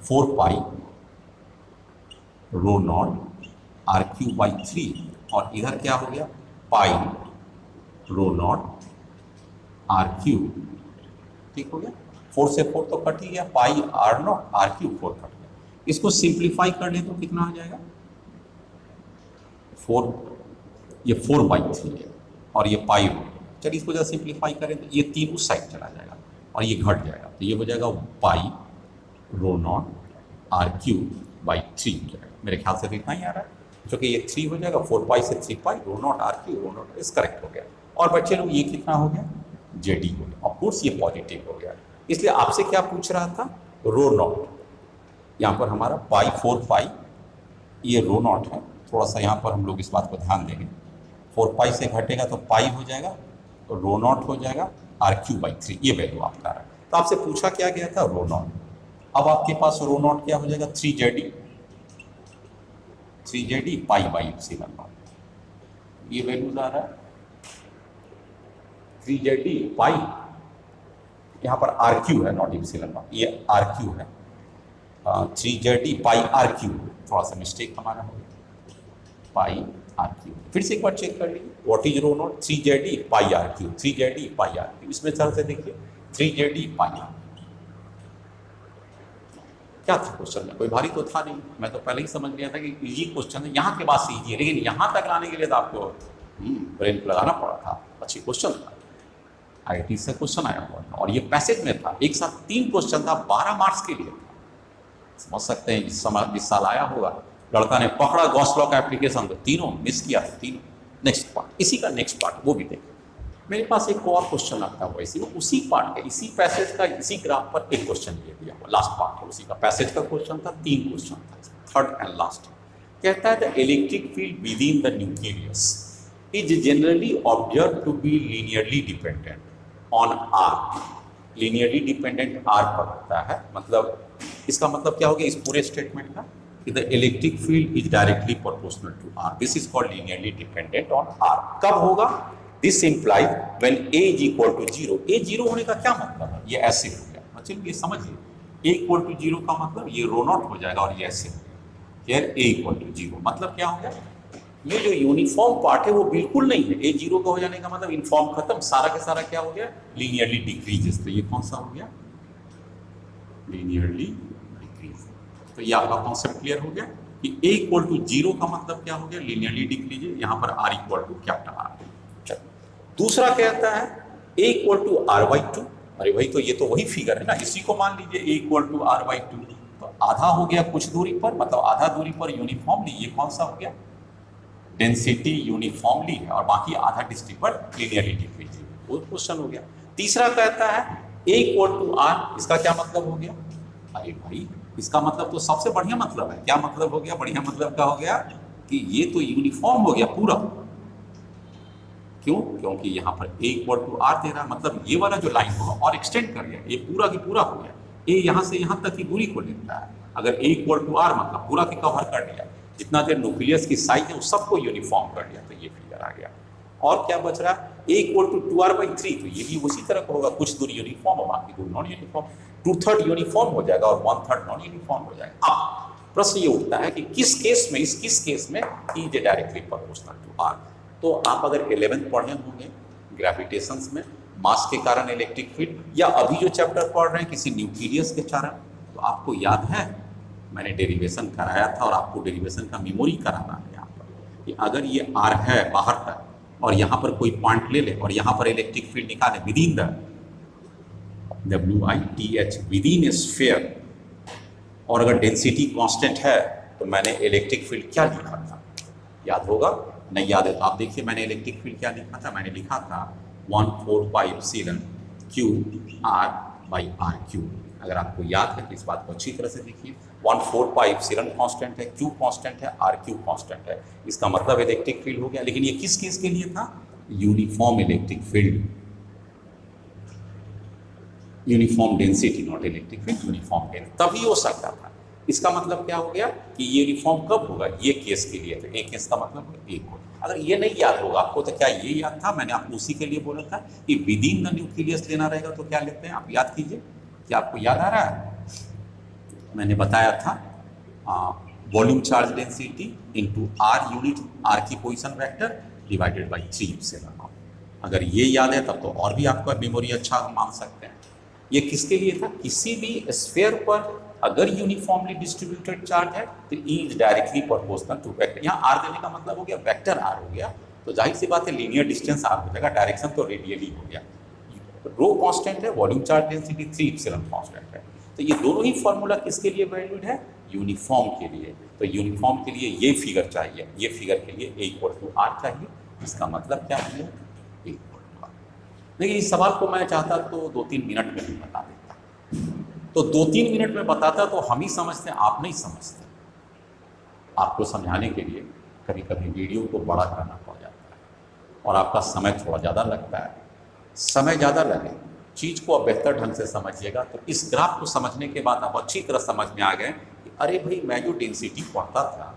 4 पाई rho naught R Q by 3, और इधर क्या हो गया, पाई रो नॉट आर क्यू, ठीक हो गया, 4 से 4 तो कट ही गया, pi R naught R Q 4 cut गया, इसको सिंप्लीफाई कर ले तो कितना हो जाएगा, 4, ये 4 बाई 3 है, और ये पाई रो, चलिए इसको जब सिंप्लीफाई करें तो ये 3 उस साइड चला जाएगा, और ये घट जाएगा, तो ये हो जाएगा पाई rho naught R Q by 3 हो जाएगा, मेरे ख्याल से तो इतना ही आ रहा है, क्योंकि ये 3 हो जाएगा, 4 पाई से 3 pi, rho naught R Q, rho naught is correct हो गया, और बच्चे लोग ये कितना हो गया, जेडी हो गया, ऑफ कोर्स ये पॉजिटिव हो गया, इसलिए आपसे क्या पूछ रहा था, रो नॉट, यहाँ पर हमारा पाई 4 पाई, ये रो नॉट है, थोड़ा सा यहाँ पर हम लोग इस बात को ध्यान देंगे, 4 पाई से घटेगा तो पाई हो जाएगा, तो रो नॉट हो जाएगा आर क्यू बाई 3, ये वैल्यू आपका रहा है, तो आपसे पूछा क्या गया था, रो नॉट, अब आपके पास रो नॉट क्या हो जाएगा 3z pi by epsilon not, ये वैल्यूज आ रहा है 3z पाई, यहाँ पर आर क्यू है नॉट एप्सिलॉन नॉट, ये आर क्यू है 3z पाई आर क्यू, थोड़ा सा मिस्टेक हमारा हो गया, पाई आर क्यू। फिर से एक बार चेक कर लीजिए what is rho naught 3z pi r q, 3z pi r q, इसमें तरह से देखिए 3z पाई। क्या था क्वेश्चन में? कोई भारी तो था नहीं, मैं तो पहले ही समझ लिया था कि इजी क्वेश्चन है, यहाँ के बाद से इजी है, लेकिन यहाँ तक लाने के लिए तो आपको ब्रेन लगाना पड़ा था। अच्छी क्वेश्चन था, आईटी से क्वेश्चन आया हुआ था और ये पैसेज में था, एक साथ 3 क्वेश्चन था, 12 मार्क्स के लिए था। समझ सकते हैं जिस साल आया होगा, लड़का ने पकड़ा गॉस लॉ का एप्लीकेशन तो तीनों मिस किया, तीनों। नेक्स्ट पार्ट, इसी का नेक्स्ट पार्ट वो भी देखें। मेरे पास एक और क्वेश्चन आता हुआ इसी उसी पार्ट का, इसी पैसेज का, इसी ग्राफ पर एक क्वेश्चन ये दिया हुआ, लास्ट पार्ट है उसी का, पैसेज का क्वेश्चन था, 3 क्वेश्चन था, थर्ड एंड लास्ट। कहता है the electric field within the nucleus is generally observe to be linearly dependent on r. Linearly dependent r पर होता है, मतलब इसका मतलब क्या हो गया इस पूरे स्टेटमेंट का कि the electric field is directly proportional to r, this is called linearly dependent on r. कब होगा? This implies when a is equal to 0। A 0 होने का क्या मतलब है? ये ऐसे हो गया, चलिए समझिए, ए इक्वल टू 0 का मतलब ये रो नॉट हो जाएगा और ये ऐसे हो गया, यार ए इक्वल टू 0 मतलब क्या हो गया? ये जो यूनिफॉर्म पार्ट है वो बिल्कुल नहीं है, ए 0 का हो जाने का मतलब इनफॉर्म खत्म, सारा के सारा क्या हो गया? Linearly decreases. तो ये कौन सा हो गया? Linearly decrease. तो ये आपका कॉन्सेप्ट क्लियर हो गया कि ए इक्वल टू 0 का मतलब क्या हो गया? Linearly decrease. यहाँ पर r equal to capital r. दूसरा कहता है a equal to r by 2। अरे भाई तो ये तो वही फिगर है ना, इसी को मान लीजिए ए इक्वल टू आर बाई 2। तो आधा हो गया कुछ दूरी पर, मतलब आधा दूरी पर यूनिफॉर्मली, ये कौन सा हो गया? डेंसिटी यूनिफॉर्मली है और बाकी आधा डिस्ट्रिक्ट पर लीनियरली डिक्रीज, वो क्वेश्चन हो गया। तीसरा कहता है ए इक्वल टू आर, इसका क्या मतलब हो गया? अरे भाई इसका मतलब तो सबसे बढ़िया मतलब है, क्या मतलब हो गया? बढ़िया मतलब क्या हो गया कि ये तो यूनिफॉर्म हो गया पूरा। क्यों? क्योंकि यहाँ पर ए इक्वल टू आर दे रहा है, मतलब ये वाला जो लाइन होगा और एक्सटेंड कर दिया, ये पूरा की पूरा हो गया, ए यहाँ से यहाँ तक की दूरी को लेता है। अगर ए इक्वल टू आर मतलब पूरा की कवर कर दिया, जितना देर न्यूक्लियस की साइज है उस सबको यूनिफॉर्म कर दिया, तो ये फिगर आ गया। और क्या बच रहा है? A equal to 2r by 3, तो ये भी उसी तरह का होगा, कुछ दूरी यूनिफॉर्म और बाकी दूरी नॉन यूनिफॉर्म, 2/3 यूनिफॉर्म हो जाएगा और 1/3 नॉन यूनिफॉर्म हो जाएगा। अब प्रश्न ये उठता है कि किस केस में, इस किस केस में is directly proportional to r. तो आप अगर 11th पढ़े होंगे ग्रेविटेशंस में, मास के कारण इलेक्ट्रिक फील्ड, या अभी जो चैप्टर पढ़ रहे हैं किसी न्यूक्लियस के कारण, तो आपको याद है मैंने डेरिवेशन कराया था और आपको डेरिवेशन का मेमोरी कराना है यहाँ पर कि अगर ये आर है बाहर तक और यहाँ पर कोई पॉइंट ले ले और यहाँ पर इलेक्ट्रिक फील्ड निकाले with in the WITH with in A sphere, और अगर डेंसिटी कांस्टेंट है तो मैंने इलेक्ट्रिक फील्ड क्या लिखा था? याद होगा? नहीं याद है तो आप देखिए मैंने इलेक्ट्रिक फील्ड क्या लिखा था। मैंने लिखा था 1/4 epsilon Q R by r q. अगर आपको याद है तो इस बात को अच्छी तरह से देखिए, 1/4 एप्सिलॉन कांस्टेंट है, Q कांस्टेंट है, आर क्यू कांस्टेंट है, इसका मतलब इलेक्ट्रिक फील्ड हो गया। लेकिन ये किस केस के लिए था? Uniform electric field, uniform density, not electric field, uniform density, तभी हो सकता था। इसका मतलब क्या हो गया कि ये यूनिफॉर्म कब होगा? ये केस के लिए। तो एक केस का मतलब एक हो। अगर ये नहीं याद होगा आपको तो क्या ये याद था? मैंने आपको उसी के लिए बोला था कि विद इन द न्यूक्लियस लेना रहेगा तो क्या लेते हैं आप? याद कीजिए, क्या आपको याद आ रहा है? मैंने बताया था volume charge density into R unit, R की position vector divided by 3 epsilon naught. अगर ये याद है तब तो और भी आपका मेमोरी अच्छा मान सकते हैं। ये किसके लिए था? किसी भी स्फीयर पर अगर यूनिफॉर्मली डिस्ट्रीब्यूटेड चार्ज है तो E is directly proportional to vector. यहाँ आर देने का मतलब हो गया वेक्टर आर हो गया, तो जाहिर सी बात है लीनियर डिस्टेंस आर हो जाएगा, डायरेक्शन तो रेडियली हो गया। रो कांस्टेंट है, volume charge density 3 epsilon constant है। तो ये दोनों ही फॉर्मूला किसके लिए वैलिड है? यूनिफॉर्म के लिए। तो यूनिफॉर्म के लिए ये फिगर चाहिए, ये फिगर के लिए ए इक्वल टू आर चाहिए। इसका मतलब क्या है? A equal to are. देखिए इस सवाल को मैं चाहता तो 2-3 मिनट में ही बता देता, तो 2-3 मिनट में बताता तो हम ही समझते, आप नहीं समझते। आपको समझाने के लिए कभी कभी वीडियो को बड़ा करना पड़ जाता है और आपका समय थोड़ा ज़्यादा लगता है। समय ज़्यादा लगे चीज़ को अब बेहतर ढंग से समझिएगा। तो इस ग्राफ को समझने के बाद आप अच्छी तरह समझ में आ गए कि अरे भाई मैं जो डेंसिटी पढ़ता था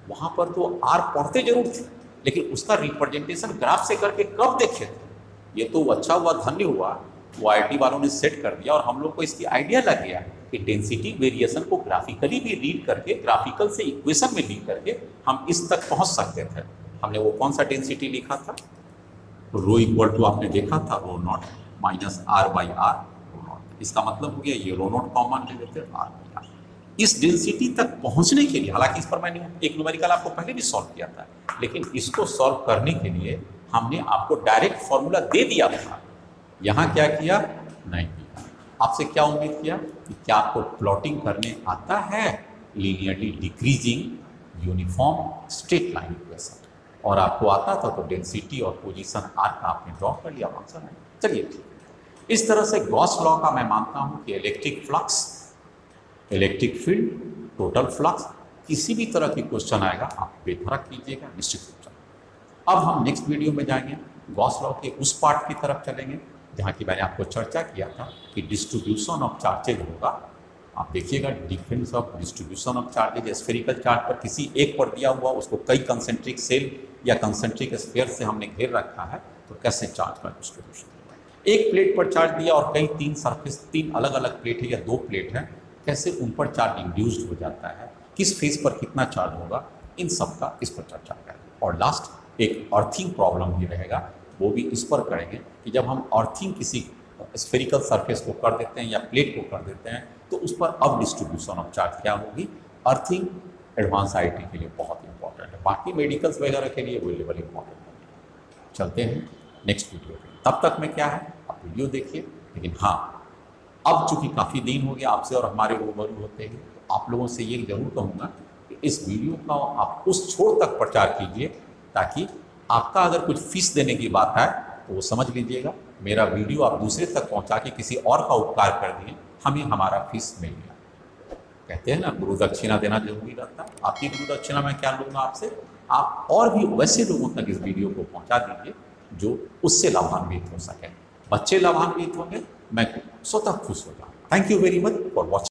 वहाँ पर तो आर पढ़ते जरूर थे, लेकिन उसका रिप्रेजेंटेशन ग्राफ से करके कब देखे थे। ये तो अच्छा हुआ, धन्य हुआ वो IIT वालों ने सेट कर दिया और हम लोग को इसकी आइडिया लग गया कि डेंसिटी वेरिएशन को ग्राफिकली भी रीड करके, ग्राफिकल से इक्वेशन में रीड करके हम इस तक पहुंच सकते थे। हमने वो कौन सा डेंसिटी लिखा था, रो इक्वल टू आपने देखा था rho naught minus R by R rho naught. इसका मतलब हो गया ये रो नॉट कॉमन ले लेते हैं आर बाई आर। इस डेंसिटी तक पहुंचने के लिए, हालांकि इस पर मैंने एक न्यूमेरिकल आपको पहले भी सॉल्व किया था, लेकिन इसको सॉल्व करने के लिए हमने आपको डायरेक्ट फॉर्मूला दे दिया था। यहाँ क्या किया, नहीं किया। आपसे क्या उम्मीद किया कि क्या आपको प्लॉटिंग करने आता है linearly decreasing uniform straight line equation, और आपको आता था तो डेंसिटी और पोजीशन आर का आपने ड्रॉ कर लिया, आंसर है। चलिए ठीक है। इस तरह से गॉस लॉ का मैं मानता हूँ कि electric flux, electric field, total flux, किसी भी तरह की क्वेश्चन आएगा आप बेफर्क कीजिएगा, निश्चित रूप से। अब हम नेक्स्ट वीडियो में जाएंगे, गॉस लॉ के उस पार्ट की तरफ चलेंगे जहाँ की मैंने आपको चर्चा किया था कि डिस्ट्रीब्यूशन ऑफ चार्जेज होगा। आप देखिएगा difference of distribution of charges, spherical charge पर किसी एक पर दिया हुआ उसको कई कंसेंट्रिक सेल या कंसेंट्रिक स्फीयर से हमने घेर रखा है, तो कैसे चार्ज का डिस्ट्रीब्यूशन होगा। एक प्लेट पर चार्ज दिया और कई तीन सरफेस, तीन अलग अलग प्लेट है या दो प्लेट है, कैसे उन पर चार्ज इंड्यूस्ड हो जाता है, किस फेज पर कितना चार्ज होगा, इन सब का इस पर चर्चा करेंगे। और लास्ट एक अर्थिंग प्रॉब्लम भी रहेगा, वो भी इस पर करेंगे कि जब हम अर्थिंग किसी स्फेरिकल सरफेस को कर देते हैं या प्लेट को कर देते हैं तो उस पर अब डिस्ट्रीब्यूशन ऑफ चार्ज क्या होगी। अर्थिंग एडवांस IIT के लिए बहुत इंपॉर्टेंट है, बाकी मेडिकल्स वगैरह के लिए वो लेवल इंपॉर्टेंट है। चलते हैं नेक्स्ट वीडियो पे, तब तक में क्या है आप वीडियो देखिए। लेकिन हाँ, अब चूंकि काफ़ी दिन हो गया आपसे और हमारे रूबरू होते हैं, तो आप लोगों से ये जरूर कहूँगा कि इस वीडियो का आप उस छोर तक प्रचार कीजिए ताकि आपका अगर कुछ फीस देने की बात है तो वो समझ लीजिएगा, मेरा वीडियो आप दूसरे तक पहुंचा के किसी और का उपकार कर दिए, हमें हमारा फीस मिल गया। कहते हैं ना गुरु दक्षिणा देना जरूरी रहता है। आपकी गुरु दक्षिणा मैं क्या लूँगा आपसे, आप और भी वैसे लोगों तक इस वीडियो को पहुंचा दीजिए जो उससे लाभान्वित हो सके। बच्चे लाभान्वित होंगे, मैं स्वतः खुश हो जाऊँगा। Thank you very much for watching.